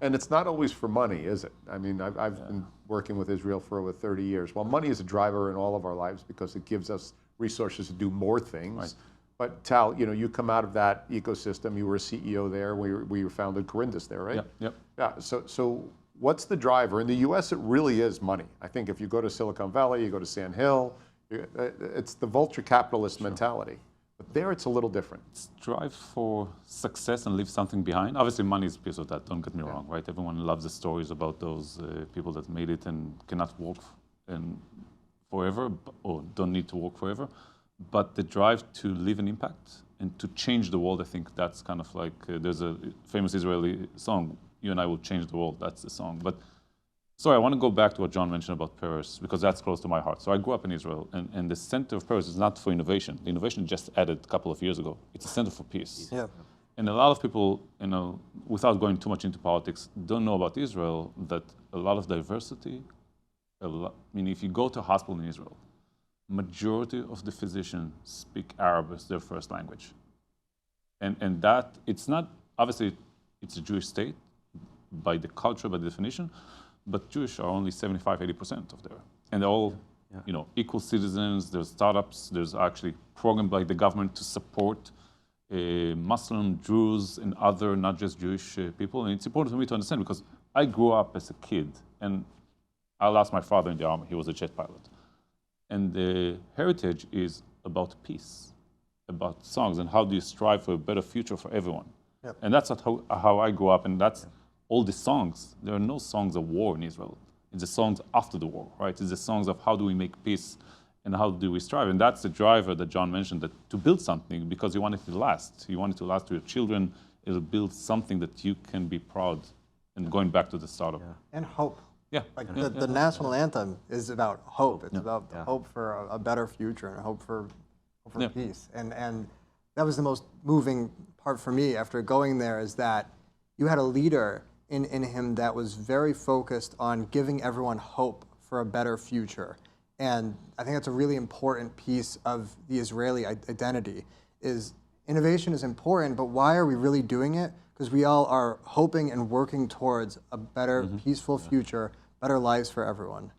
And it's not always for money, is it? I mean, I've been working with Israel for over 30 years. Well, money is a driver in all of our lives because it gives us resources to do more things. Right. But Tal, you come out of that ecosystem. You were a CEO there. We founded Corindus there, right? Yep. Yeah. So what's the driver? In the U.S., it really is money. I think if you go to Silicon Valley, you go to Sand Hill, it's the vulture capitalist mentality. But there, it's a little different. Strive for success and leave something behind. Obviously, money is a piece of that. Don't get me wrong, right? Everyone loves the stories about those people that made it and cannot work forever, or don't need to work forever. But the drive to leave an impact and to change the world, I think that's kind of like, there's a famous Israeli song, "You and I will change the world," that's the song. But sorry, I want to go back to what John mentioned about Paris, because that's close to my heart. So I grew up in Israel, and the center of Paris is not for innovation. The innovation just added a couple of years ago. It's a center for peace. Yeah. And a lot of people, without going too much into politics, don't know about Israel, that a lot of diversity, if you go to a hospital in Israel, majority of the physicians speak Arab as their first language. And that, it's not, obviously, it's a Jewish state by the culture, by the definition, but Jewish are only 75-80% of there. And they're all, equal citizens. There's startups. There's actually program by the government to support Muslim, Jews, and other, not just Jewish people. And it's important for me to understand because I grew up as a kid, and I lost my father in the army. He was a jet pilot. And the heritage is about peace, about songs, and how do you strive for a better future for everyone. Yep. And that's how I grew up, and that's all the songs. There are no songs of war in Israel. It's the songs after the war, right? It's the songs of how do we make peace and how do we strive. And that's the driver that John mentioned, that to build something because you want it to last. You want it to last to your children. It'll build something that you can be proud. And going back to the startup. Yeah. And hope. Yeah. Like the national anthem is about hope. It's about hope for a better future and hope for peace. And that was the most moving part for me after going there, is that you had a leader in him that was very focused on giving everyone hope for a better future. And I think that's a really important piece of the Israeli identity, is innovation is important, but why are we really doing it? Because we all are hoping and working towards a better, peaceful future, better lives for everyone.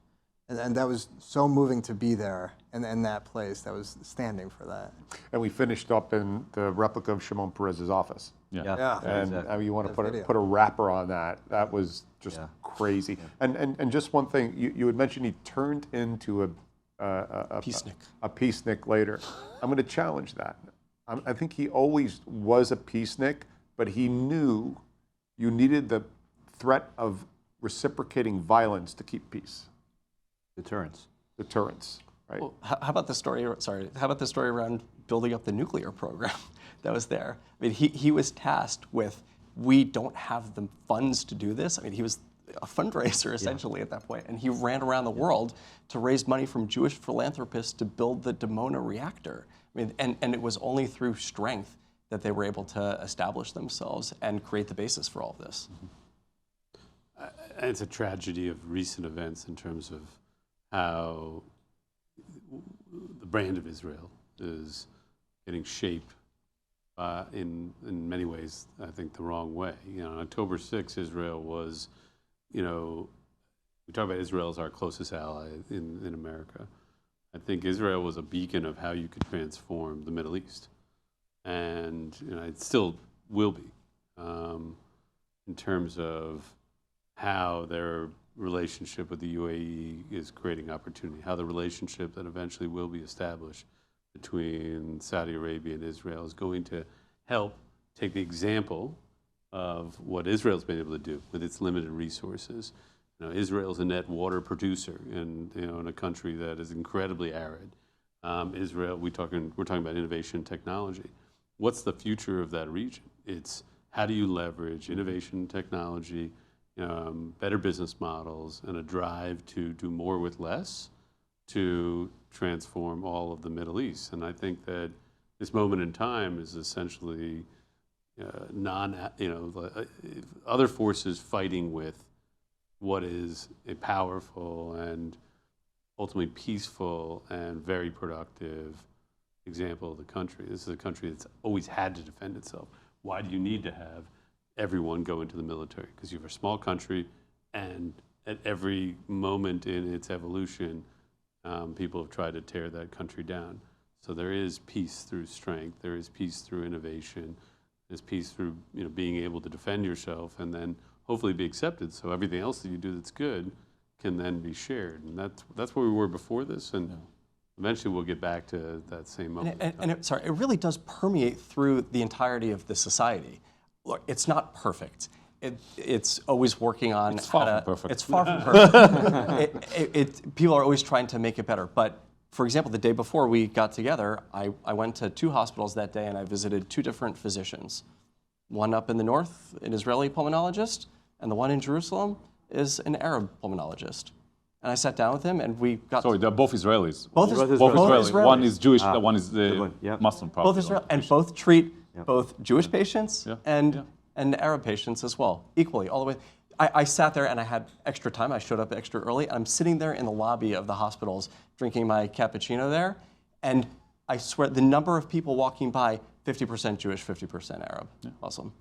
And that was so moving to be there in that place that was standing for that. And we finished up in the replica of Shimon Peres's office. Yeah. And I mean, you want to put a wrapper on that. That was just crazy. And just one thing, you had mentioned he turned into a Peacenik. A peacenik later. I'm going to challenge that. I think he always was a peacenik, but he knew you needed the threat of reciprocating violence to keep peace. Deterrence, right? Well, how about the story? How about the story around building up the nuclear program that was there? I mean, he was tasked with, we don't have the funds to do this. I mean, he was a fundraiser essentially at that point, and he ran around the world to raise money from Jewish philanthropists to build the Dimona reactor. I mean, and it was only through strength that they were able to establish themselves and create the basis for all of this. It's a tragedy of recent events in terms of how the brand of Israel is getting shaped in many ways, I think, the wrong way. On October 6th, Israel was, we talk about Israel as our closest ally in America. I think Israel was a beacon of how you could transform the Middle East. And it still will be, in terms of how their relationship with the UAE is creating opportunity, how the relationship that eventually will be established between Saudi Arabia and Israel is going to help take the example of what Israel's been able to do with its limited resources. You know, Israel's a net water producer in a country that is incredibly arid. Israel, we're talking about innovation and technology. What's the future of that region? It's how do you leverage innovation, technology, better business models, and a drive to do more with less to transform all of the Middle East. And I think that this moment in time is essentially other forces fighting with what is a powerful and ultimately peaceful and very productive example of the country. This is a country that's always had to defend itself. Why do you need to have everyone go into the military? Because you're a small country, and at every moment in its evolution, people have tried to tear that country down. So there is peace through strength. There is peace through innovation. There's peace through being able to defend yourself and then hopefully be accepted. So everything else that you do that's good can then be shared. And that's where we were before this. And eventually we'll get back to that same moment. It really does permeate through the entirety of the society. Look, it's not perfect. It's always working on. It's far from perfect. It's far from perfect. People are always trying to make it better. But for example, the day before we got together, I went to 2 hospitals that day and I visited 2 different physicians. One up in the north, an Israeli pulmonologist, and the one in Jerusalem is an Arab pulmonologist. And I sat down with him and we got. Sorry, they're both Israelis. Both Israeli. One is Jewish, Ah, one is the Muslim. Probably. Both Israel, and both treat both Jewish patients and Arab patients as well, equally, all the way. I sat there and I had extra time. I showed up extra early. I'm sitting there in the lobby of the hospitals drinking my cappuccino there, and I swear the number of people walking by, 50% Jewish, 50% Arab, Muslim.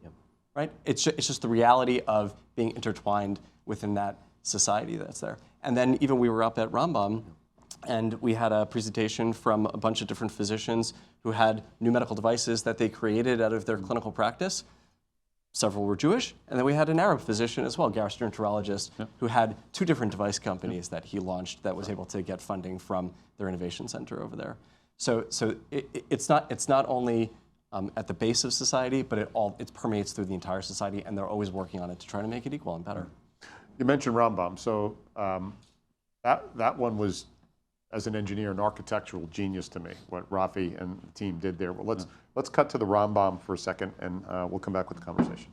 Right? It's just the reality of being intertwined within that society that's there. And then even we were up at Rambam, and we had a presentation from a bunch of different physicians who had new medical devices that they created out of their clinical practice. Several were Jewish, and then we had an Arab physician as well, gastroenterologist, who had 2 different device companies that he launched that was able to get funding from their innovation center over there. So it's not only at the base of society, but it permeates through the entire society, and they're always working on it to try to make it equal and better. You mentioned Rambam, so that one was, as an engineer, an architectural genius to me, what Rafi and the team did there. Well, let's cut to the Rambam for a second, and we'll come back with the conversation.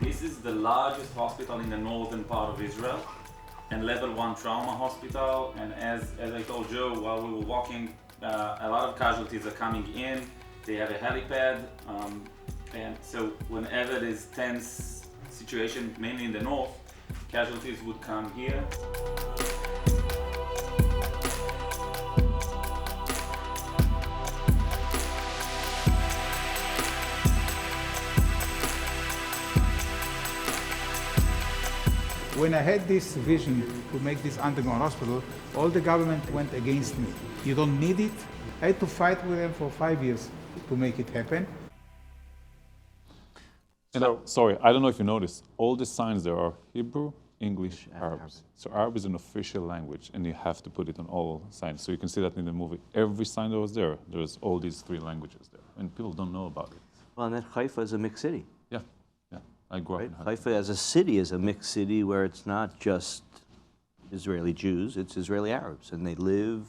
This is the largest hospital in the northern part of Israel, and level 1 trauma hospital. And as I told Joe while we were walking, a lot of casualties are coming in. They have a helipad, and so whenever there's tense situation, mainly in the north, casualties would come here. When I had this vision to make this underground hospital, all the government went against me. You don't need it. I had to fight with them for 5 years to make it happen. Sorry, I don't know if you noticed, all the signs there are Hebrew, English, Arabic. So Arabic is an official language, and you have to put it on all signs. So you can see that in the movie. Every sign that was there, there's all these 3 languages there, and people don't know about it. Well, and then Haifa is a mixed city. I grew up in Haifa. Haifa as a city is a mixed city where it's not just Israeli Jews, it's Israeli Arabs, and they live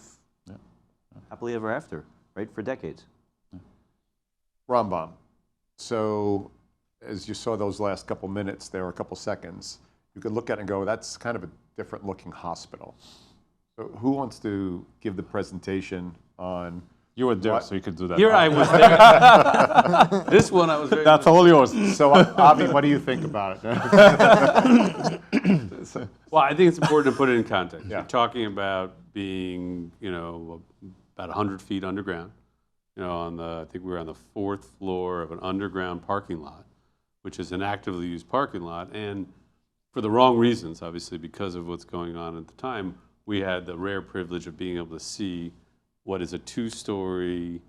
happily ever after, right, for decades. Rambam. So as you saw those last couple minutes there, a couple seconds, you could look at it and go, that's kind of a different looking hospital. So who wants to give the presentation on... You were there, so you could do that. Here I was there. This one I was very... That's all yours. So Avi, what do you think about it? Well, I think it's important to put it in context. Yeah. You're talking about being, about 100 feet underground. I think we were on the 4th floor of an underground parking lot which is an actively used parking lot. And for the wrong reasons, obviously, because of what's going on at the time, we had the rare privilege of being able to see what is a 2-story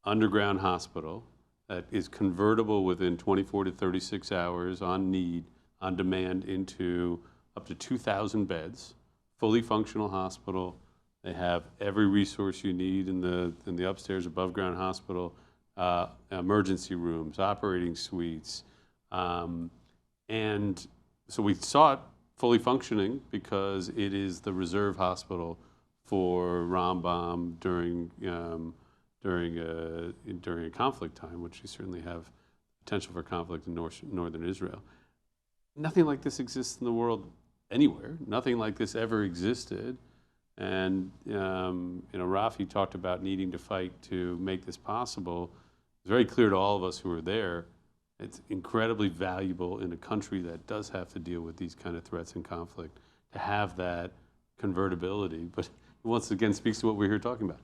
underground hospital that is convertible within 24 to 36 hours on need, on demand, into up to 2,000 beds, fully functional hospital. They have every resource you need in the upstairs above ground hospital, emergency rooms, operating suites. And so we saw it fully functioning because it is the reserve hospital for Rambam during a conflict time, which you certainly have potential for conflict in northern Israel. Nothing like this exists in the world anywhere. Nothing like this ever existed. And Rafi talked about needing to fight to make this possible. It's very clear to all of us who were there. It's incredibly valuable in a country that does have to deal with these kind of threats and conflict to have that convertibility. But once again, speaks to what we're here talking about.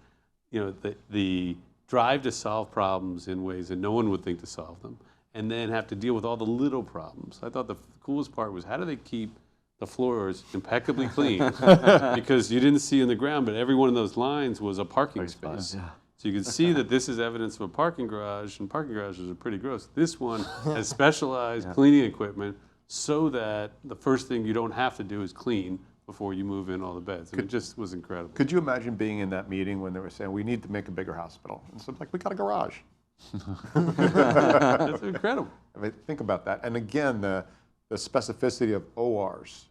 The drive to solve problems in ways that no one would think to solve them, and then have to deal with all the little problems. I thought the coolest part was, how do they keep the floors impeccably clean? Because you didn't see in the ground, but every one of those lines was a parking space. Yeah. So you can see that this is evidence of a parking garage, and parking garages are pretty gross. This one has specialized cleaning equipment so that the first thing you don't have to do is clean before you move in all the beds. And it just was incredible. Could you imagine being in that meeting when they were saying, we need to make a bigger hospital? And so it's like, we got a garage. That's incredible. I mean, think about that. And again, the specificity of ORs,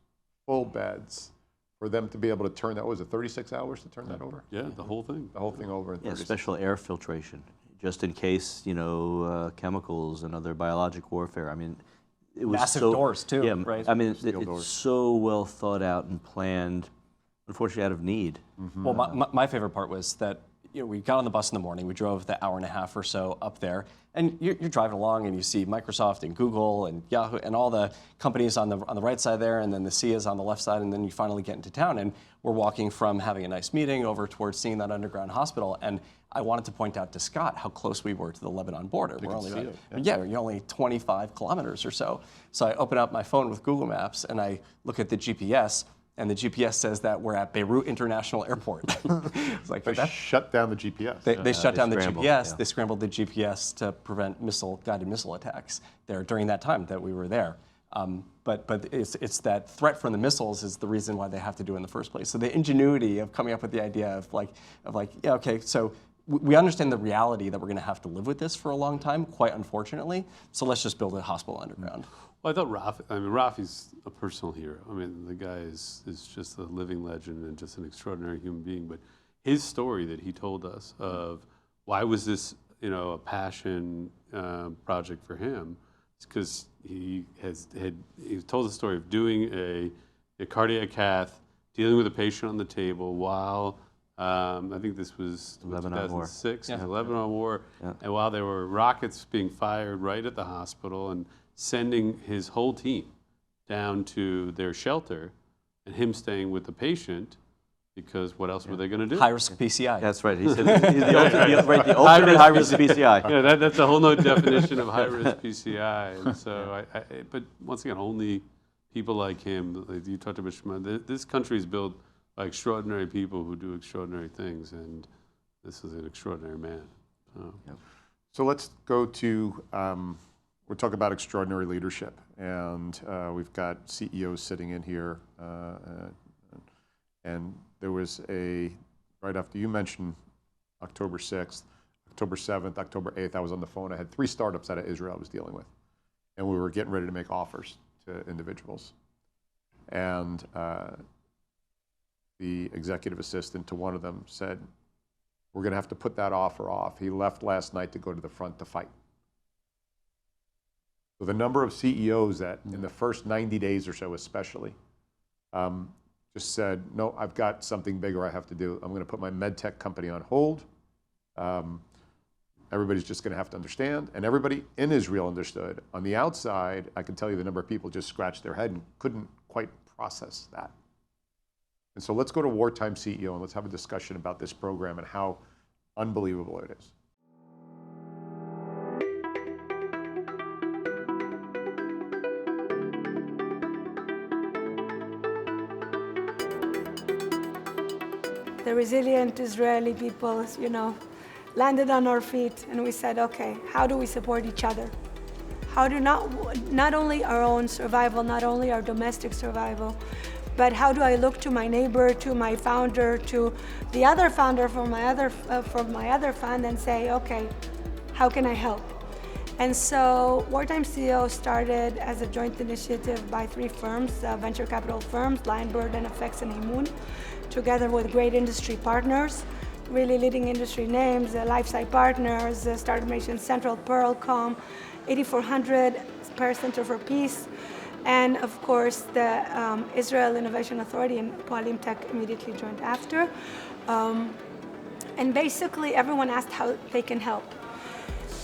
full beds, for them to be able to turn that, what was it, 36 hours to turn that over? Yeah, the whole thing. The whole thing over in 36. Special air filtration, just in case, chemicals and other biologic warfare. I mean, it was massive so, doors too, yeah, right? I mean, Steel it's doors. so well thought out and planned, unfortunately out of need. Mm-hmm. Well, my favorite part was that we got on the bus in the morning, we drove the hour and a half or so up there, and you're driving along and you see Microsoft and Google and Yahoo and all the companies on the right side there, and then the sea is on the left side, and then you finally get into town, and we're walking from having a nice meeting over towards seeing that underground hospital, and I wanted to point out to Scott how close we were to the Lebanon border. We're only you're only 25 kilometers or so. So I open up my phone with Google Maps and I look at the GPS, and the GPS says that we're at Beirut International Airport. It's like, They shut down the GPS. They shut down the scrambled, GPS. yeah. They scrambled the GPS to prevent guided missile attacks there during that time that we were there. But it's that threat from the missiles is the reason why they have to do it in the first place. So the ingenuity of coming up with the idea of yeah, okay, so we understand the reality that we're going to have to live with this for a long time, quite unfortunately. So let's just build a hospital underground. Well, I thought Rafi's a personal hero. I mean, the guy is just a living legend and just an extraordinary human being. But his story that he told us of why was this, a passion project for him, is because he told the story of doing a cardiac cath, dealing with a patient on the table while I think this was 2006, the Lebanon War, and while there were rockets being fired right at the hospital, and sending his whole team down to their shelter, and him staying with the patient, because what else were they going to do? High-risk PCI. That's right. He said he's the ultimate high-risk PCI. Yeah, that's a whole nother definition of high-risk PCI. And so, but once again, only people like him, like you talked about Shimon, this country is built by extraordinary people who do extraordinary things, and this is an extraordinary man. So let's go to, we're talking about extraordinary leadership, and we've got CEOs sitting in here, and there was right after you mentioned October 6th, October 7th, October 8th, I was on the phone. I had 3 startups out of Israel I was dealing with, and we were getting ready to make offers to individuals. And the executive assistant to one of them said, we're going to have to put that offer off. He left last night to go to the front to fight. So the number of CEOs that in the first 90 days or so especially just said, no, I've got something bigger I have to do. I'm going to put my Medtech company on hold. Everybody's just going to have to understand. And everybody in Israel understood. On the outside, I can tell you the number of people just scratched their head and couldn't quite process that. And so let's go to Wartime CEO and let's have a discussion about this program and how unbelievable it is. the resilient Israeli people, landed on our feet, and we said, okay, how do we support each other? How do not only our own survival, not only our domestic survival, but how do I look to my neighbor, to my founder, to the other founder from my other fund and say, okay, how can I help? And so Wartime CEO started as a joint initiative by 3 firms, venture capital firms, Lionbird, NFX, and Imun, together with great industry partners, really leading industry names, LifeSci Partners, Startup Nation Central, Pearlcom, 8400, Paris Center for Peace, and of course the Israel Innovation Authority and Poalim Tech immediately joined after. And basically everyone asked how they can help.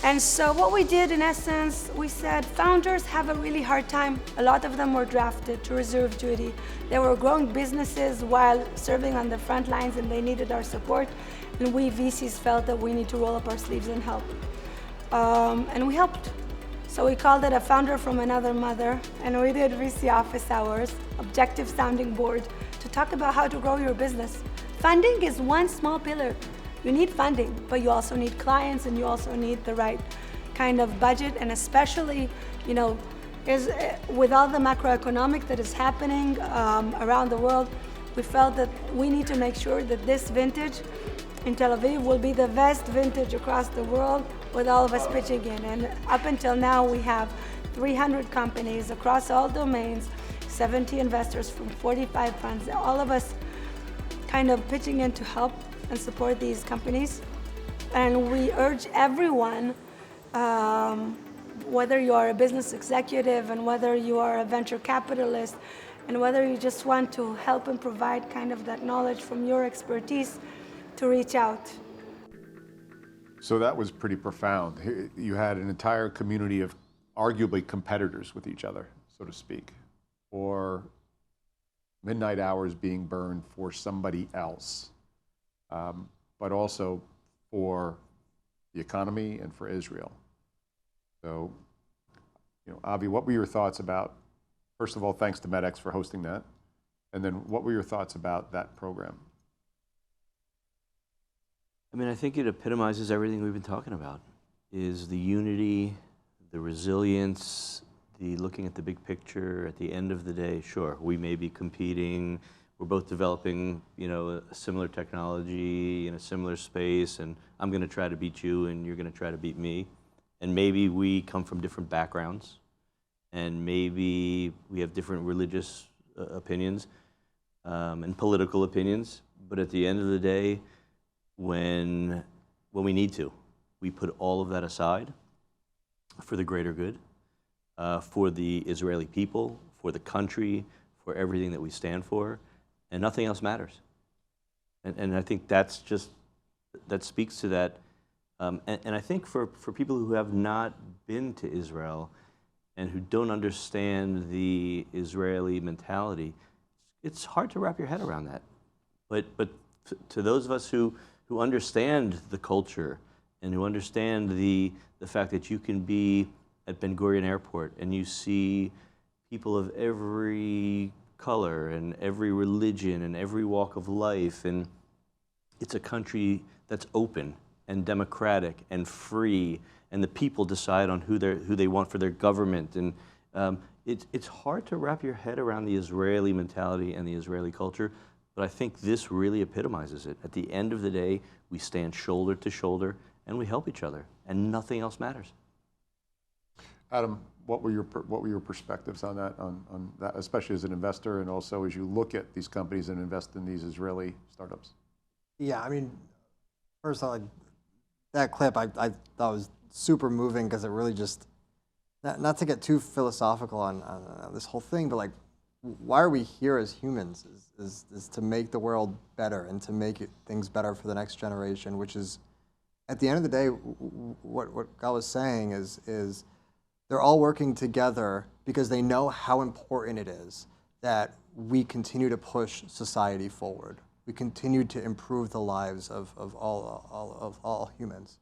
And so what we did in essence, we said founders have a really hard time. A lot of them were drafted to reserve duty. They were growing businesses while serving on the front lines and they needed our support. And we VCs felt that we need to roll up our sleeves and help. And we helped. So we called it a founder from another mother, and we did VC office hours, objective sounding board, to talk about how to grow your business. Funding is one small pillar. You need funding, but you also need clients, and you also need the right kind of budget, and especially, with all the macroeconomic that is happening around the world, we felt that we need to make sure that this vintage in Tel Aviv will be the best vintage across the world, with all of us pitching in. And up until now, we have 300 companies across all domains, 70 investors from 45 funds, all of us kind of pitching in to help and support these companies. And we urge everyone, whether you are a business executive and whether you are a venture capitalist, and whether you just want to help and provide kind of that knowledge from your expertise, to reach out. So that was pretty profound. You had an entire community of arguably competitors with each other, so to speak, or midnight hours being burned for somebody else, but also for the economy and for Israel. So, Avi, what were your thoughts about, first of all, thanks to MedX for hosting that, and then what were your thoughts about that program? I think it epitomizes everything we've been talking about, is the unity, the resilience, the looking at the big picture. At the end of the day, sure, we may be competing, we're both developing, a similar technology in a similar space, and I'm gonna try to beat you and you're gonna try to beat me. And maybe we come from different backgrounds, and maybe we have different religious opinions and political opinions, but at the end of the day, when we need to, we put all of that aside for the greater good, for the Israeli people, for the country, for everything that we stand for, and nothing else matters. And I think that speaks to that. And I think for people who have not been to Israel and who don't understand the Israeli mentality, it's hard to wrap your head around that. But to those of us who understand the culture and who understand the fact that you can be at Ben Gurion Airport and you see people of every color and every religion and every walk of life, and it's a country that's open and democratic and free, and the people decide on who they want for their government. And it's hard to wrap your head around the Israeli mentality and the Israeli culture, but I think this really epitomizes it. At the end of the day, we stand shoulder to shoulder and we help each other, and nothing else matters. Adam, what were your perspectives on that, especially as an investor, and also as you look at these companies and invest in these Israeli startups? Yeah, first of all, that clip I thought was super moving, because it really just, not to get too philosophical on this whole thing, but why are we here as humans is to make the world better and to make things better for the next generation, which is, at the end of the day, what Gal was saying is they're all working together because they know how important it is that we continue to push society forward. We continue to improve the lives of all humans.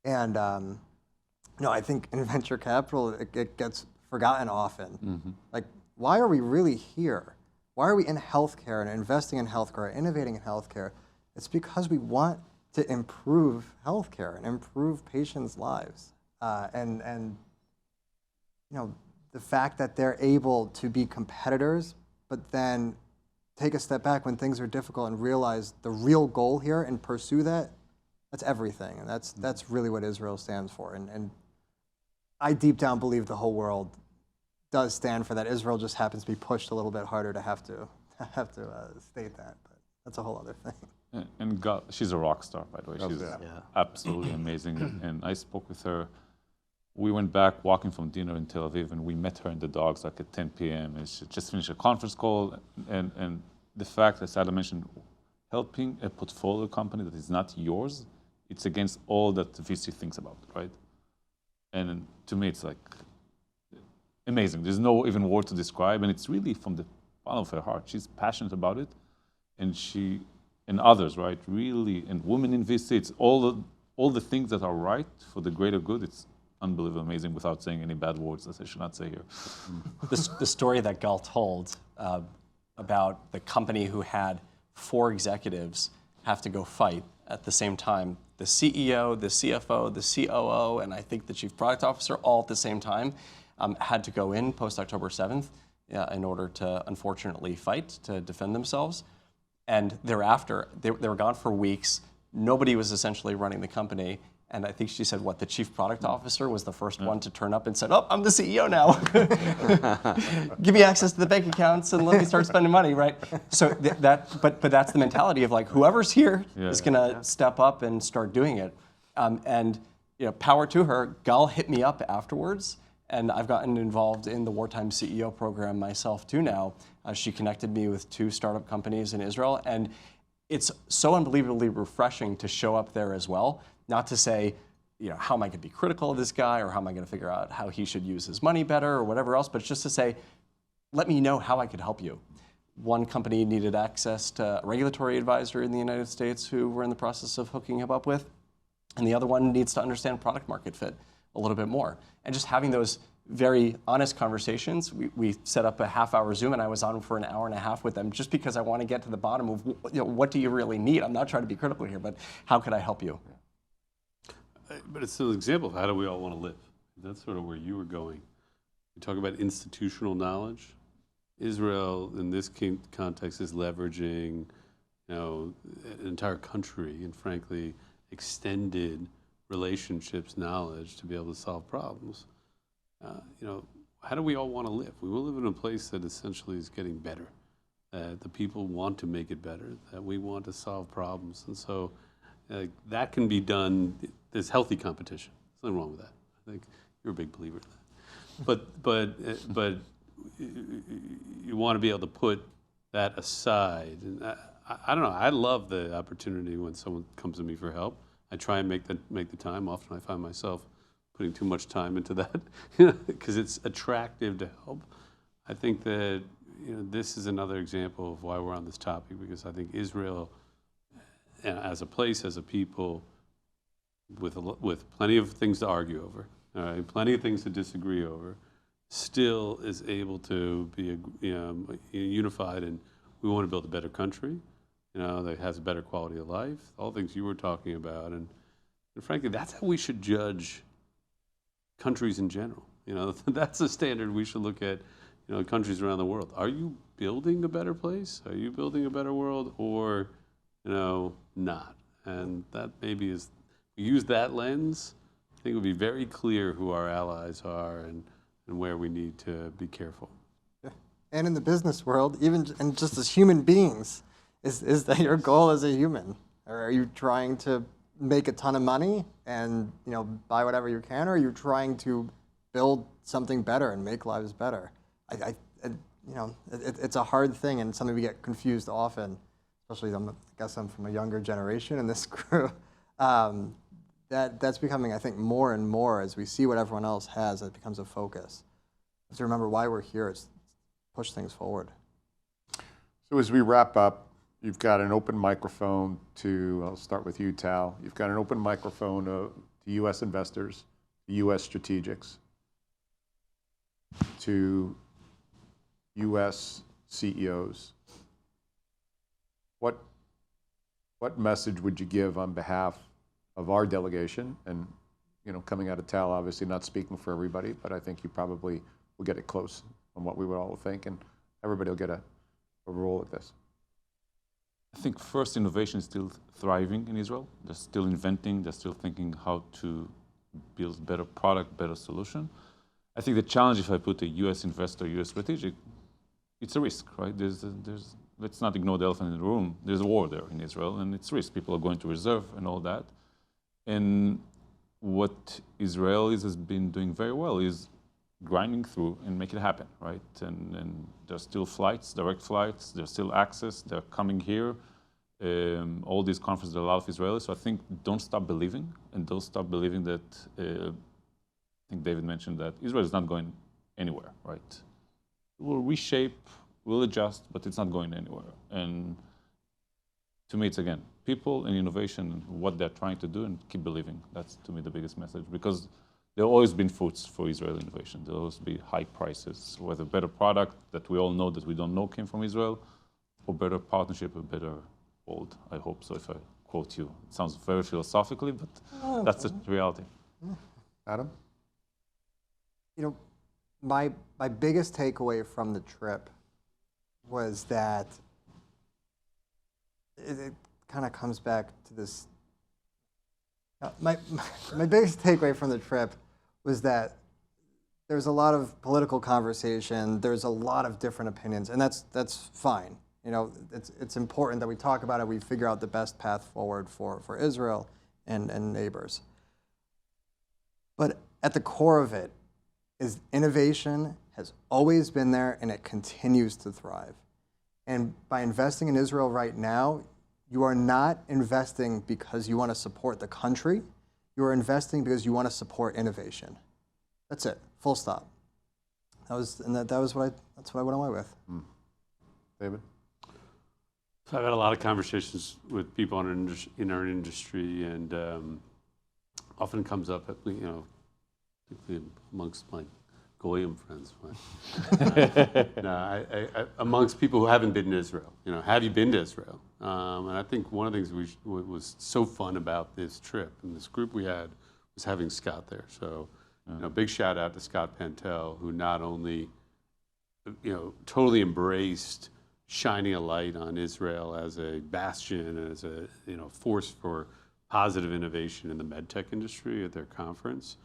And I think in venture capital, it gets forgotten often. Mm-hmm. Why are we really here? Why are we in healthcare and investing in healthcare, innovating in healthcare? It's because we want to improve healthcare and improve patients' lives. And you know, the fact that they're able to be competitors, but then take a step back when things are difficult and realize the real goal here and pursue that, that's everything. And that's really what Israel stands for. And I deep down believe the whole world does stand for that. Israel just happens to be pushed a little bit harder to have to state that, but that's a whole other thing. And God, she's a rock star, by the way. She's Yeah. absolutely amazing. And I spoke with her. We went back walking from dinner in Tel Aviv, and we met her and the dogs like at 10 p.m. And she just finished a conference call. And the fact, as Adam mentioned, helping a portfolio company that is not yours, it's against all that the VC thinks about, right? And to me, it's like amazing. There's no even word to describe, and it's really from the bottom of her heart. She's passionate about it, and she and others, right? Really, and women in VC, it's all the things that are right for the greater good. It's unbelievable, amazing, without saying any bad words that I should not say here. The story that Gal told about the company who had 4 executives have to go fight at the same time. The CEO, the CFO, the COO, and I think the chief product officer, all at the same time, had to go in post-October 7th in order to, unfortunately, fight to defend themselves. And thereafter, they were gone for weeks. Nobody was essentially running the company. And I think she said, the chief product officer was the first one to turn up and said, "Oh, I'm the CEO now. Give me access to the bank accounts and let me start spending money," right? So but that's the mentality of like, whoever's here is gonna step up and start doing it. And power to her. Gal hit me up afterwards, and I've gotten involved in the Wartime CEO program myself too now. She connected me with 2 startup companies in Israel, and it's so unbelievably refreshing to show up there as well. Not to say, how am I going to be critical of this guy, or how am I going to figure out how he should use his money better, or whatever else, but it's just to say, let me know how I could help you. One company needed access to a regulatory advisor in the United States who we're in the process of hooking him up with, and the other one needs to understand product market fit a little bit more. And just having those very honest conversations. We set up a half-hour Zoom, and I was on for an hour and a half with them just because I want to get to the bottom of what do you really need. I'm not trying to be critical here, but how could I help you? But it's an example of how do we all want to live. That's sort of where you were going. You talk about institutional knowledge. Israel, in this context, is leveraging, an entire country and, frankly, extended relationships knowledge to be able to solve problems. How do we all want to live? We will live in a place that essentially is getting better. The people want to make it better. That we want to solve problems, and so that can be done. There's healthy competition. There's nothing wrong with that. I think you're a big believer in that. But you want to be able to put that aside. And I don't know. I love the opportunity when someone comes to me for help. I try and make the time. Often I find myself putting too much time into that because it's attractive to help. I think that this is another example of why we're on this topic, because I think Israel, as a place, as a people, with plenty of things to argue over, plenty of things to disagree over, still is able to be unified, and we want to build a better country, that has a better quality of life, all things you were talking about, and frankly, that's how we should judge countries in general. That's the standard we should look at, countries around the world. Are you building a better place? Are you building a better world, or not? And that maybe is. Use that lens, I think it would be very clear who our allies are and where we need to be careful. Yeah. And in the business world, and just as human beings, is that your goal as a human? Or are you trying to make a ton of money and buy whatever you can, or are you trying to build something better and make lives better? It's a hard thing, and something we get confused often, especially I guess I'm from a younger generation in this crew. That's becoming, I think, more and more as we see what everyone else has, it becomes a focus. We have to remember why we're here. It's push things forward. So as we wrap up, you've got an open microphone I'll start with you, Tal. You've got an open microphone to U.S. investors, to U.S. strategics, to U.S. CEOs. What what message would you give on behalf of our delegation? And, you know, coming out of TAL, obviously not speaking for everybody, but I think you probably will get it close on what we would all think, and everybody will get a role at this. I think first, innovation is still thriving in Israel. They're still inventing, they're still thinking how to build better product, better solution. I think the challenge, if I put a US investor, US strategic, it's a risk, right? Let's not ignore the elephant in the room. There's a war there in Israel, and it's risk. People are going to reserve and all that. And what Israelis has been doing very well is grinding through and make it happen, right? And there's still flights, direct flights, there's still access, they're coming here. All these conferences, there are a lot of Israelis. So I think don't stop believing, and don't stop believing that, I think David mentioned that Israel is not going anywhere, right? We'll reshape, we'll adjust, but it's not going anywhere. And to me, it's again, people and innovation and what they're trying to do, and keep believing. That's, to me, the biggest message, because there have always been fruits for Israeli innovation. There will always be high prices, whether better product that we all know that we don't know came from Israel, or better partnership, or better world. I hope so, if I quote you. It sounds very philosophically, but that's the reality. Adam? You know, my biggest takeaway from the trip was that it kind of comes back to this. My biggest takeaway from the trip was that there's a lot of political conversation. There's a lot of different opinions, and that's fine. You know, it's important that we talk about it. We figure out the best path forward for Israel and neighbors. But at the core of it is innovation has always been there, and it continues to thrive. And by investing in Israel right now, you are not investing because you want to support the country. You are investing because you want to support innovation. That's it. Full stop. That's what I went away with. David? So I've had a lot of conversations with people in our industry, and often comes up, you know, particularly amongst my Goyim friends. Amongst people who haven't been to Israel. You know, have you been to Israel? And I think one of the things what was so fun about this trip and this group we had was having Scott there. So, you know, big shout out to Scott Pantel, who not only, you know, totally embraced shining a light on Israel as a bastion, as a, you know, force for positive innovation in the medtech industry at their conference,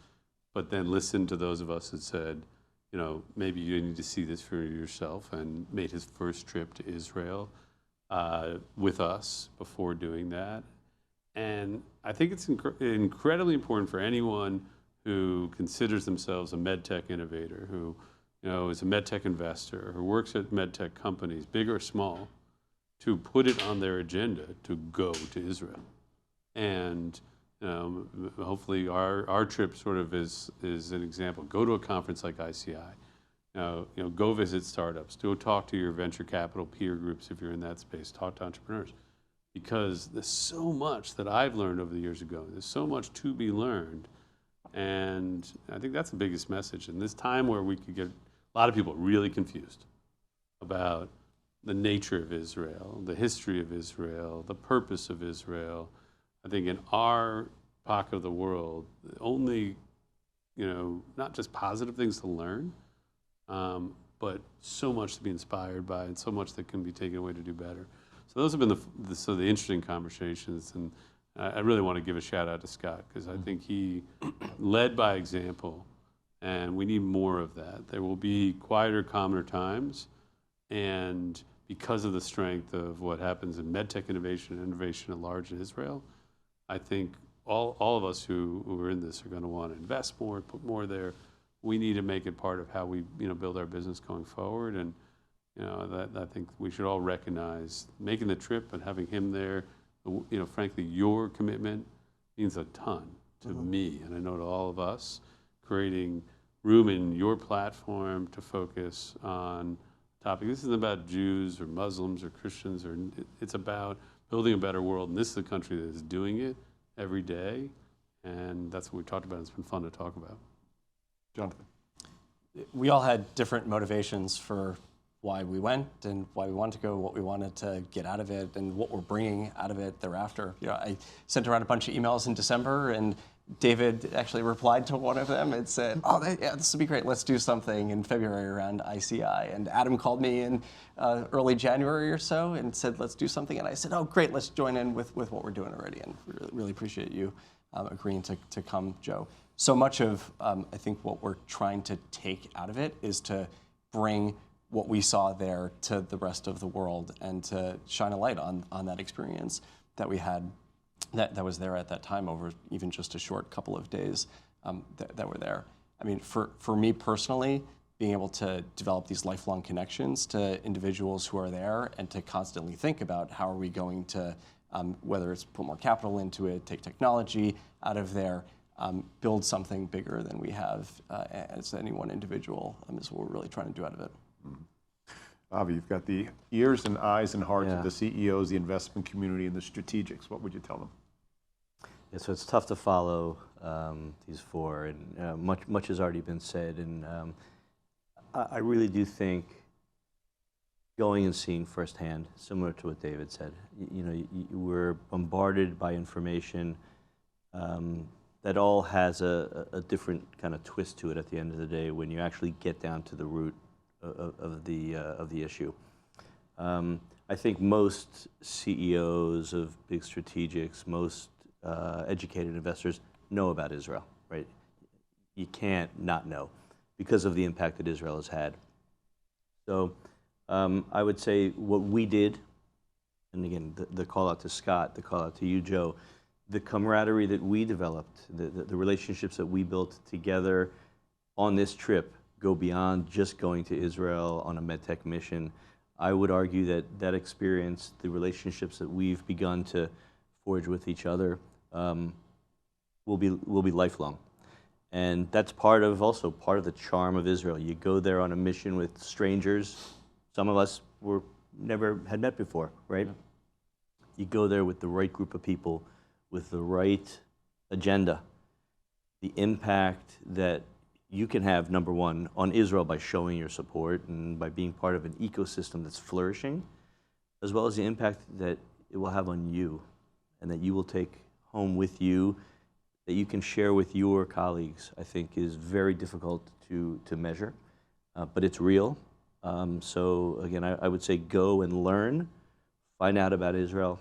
but then listened to those of us that said, you know, maybe you need to see this for yourself, and made his first trip to Israel with us before doing that. And I think it's incredibly important for anyone who considers themselves a medtech innovator, who, you know, is a medtech investor, who works at medtech companies, big or small, to put it on their agenda to go to Israel. And hopefully our trip sort of is an example. Go to a conference like ICI. You know, go visit startups. Go talk to your venture capital peer groups if you're in that space. Talk to entrepreneurs. Because there's so much that I've learned over the years ago. There's so much to be learned. And I think that's the biggest message. In this time where we could get a lot of people really confused about the nature of Israel, the history of Israel, the purpose of Israel, I think in our pocket of the world, only, you know, not just positive things to learn, but so much to be inspired by, and so much that can be taken away to do better. So those have been the interesting conversations, and I really want to give a shout out to Scott, because I think he led by example, and we need more of that. There will be quieter, calmer times, and because of the strength of what happens in medtech innovation and innovation at large in Israel, I think all of us who are in this are going to want to invest more, put more there. We need to make it part of how we, you know, build our business going forward. And, you know, that I think we should all recognize making the trip and having him there. You know, frankly, your commitment means a ton to me, and I know to all of us. Creating room in your platform to focus on topic. This isn't about Jews or Muslims or Christians, or it's about building a better world, and this is the country that is doing it every day, and that's what we talked about. It's been fun to talk about. Jonathan? We all had different motivations for why we went and why we wanted to go, what we wanted to get out of it, and what we're bringing out of it thereafter. You know, I sent around a bunch of emails in December, and David actually replied to one of them and said, "Oh, yeah, this would be great. Let's do something in February around ICI." And Adam called me in early January or so and said, "Let's do something." And I said, "Oh, great. Let's join in with what we're doing already." And really appreciate you agreeing to come, Joe. So much of I think what we're trying to take out of it is to bring what we saw there to the rest of the world and to shine a light on that experience that we had that was there at that time over even just a short couple of days that were there. I mean, for me personally, being able to develop these lifelong connections to individuals who are there and to constantly think about how are we going to, whether it's put more capital into it, take technology out of there, build something bigger than we have as any one individual is what we're really trying to do out of it. Avi, you've got the ears and eyes and hearts of the CEOs, the investment community, and the strategics. What would you tell them? Yeah, so it's tough to follow these four, and much has already been said. And I really do think going and seeing firsthand, similar to what David said, we're bombarded by information that all has a different kind of twist to it at the end of the day when you actually get down to the root of the issue. I think most CEOs of big strategics, most educated investors know about Israel, right? You can't not know because of the impact that Israel has had. So I would say what we did, and again, the call out to Scott, the call out to you, Joe, the camaraderie that we developed, the relationships that we built together on this trip go beyond just going to Israel on a Medtech mission. I would argue that that experience, the relationships that we've begun to forge with each other, will be lifelong. And that's also part of the charm of Israel. You go there on a mission with strangers. Some of us never had met before, right? You go there with the right group of people, with the right agenda. The impact that you can have, number one, on Israel by showing your support and by being part of an ecosystem that's flourishing, as well as the impact that it will have on you and that you will take home with you, that you can share with your colleagues, I think is very difficult to measure, but it's real. So again, I would say go and learn, find out about Israel,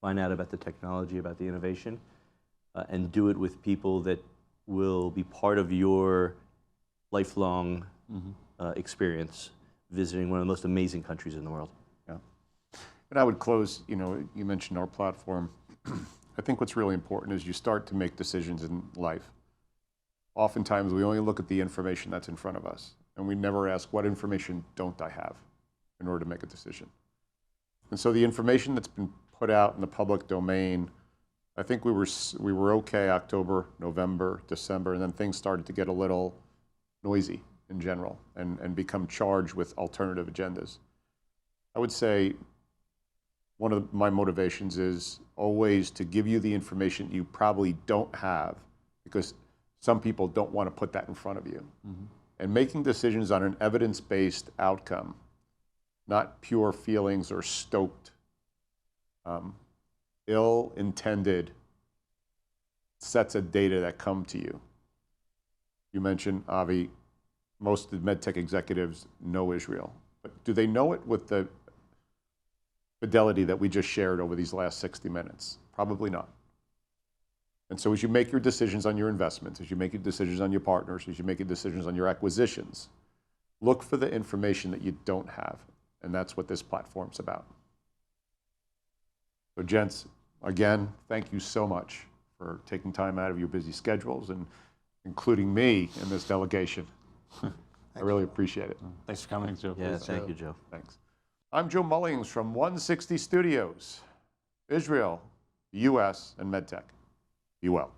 find out about the technology, about the innovation, and do it with people that will be part of your lifelong experience visiting one of the most amazing countries in the world. Yeah. And I would close, you mentioned our platform. I think what's really important is you start to make decisions in life. Oftentimes we only look at the information that's in front of us, and we never ask, what information don't I have in order to make a decision? And so the information that's been put out in the public domain, I think we were okay October, November, December, and then things started to get a little noisy in general and become charged with alternative agendas. I would say one of my motivations is always to give you the information you probably don't have, because some people don't want to put that in front of you. And making decisions on an evidence-based outcome, not pure feelings or stoked, ill-intended sets of data that come to you. You mentioned, Avi, most of the Medtech executives know Israel, but do they know it with the fidelity that we just shared over these last 60 minutes? Probably not. And so as you make your decisions on your investments, as you make your decisions on your partners, as you make your decisions on your acquisitions, look for the information that you don't have. And that's what this platform's about. So gents, again, thank you so much for taking time out of your busy schedules and including me in this delegation. I really appreciate it. Thanks for coming. Thanks, Joe. Yeah, thank you, Joe. Thanks. I'm Joe Mullings from 160 Studios, Israel, the US, and Medtech. Be well.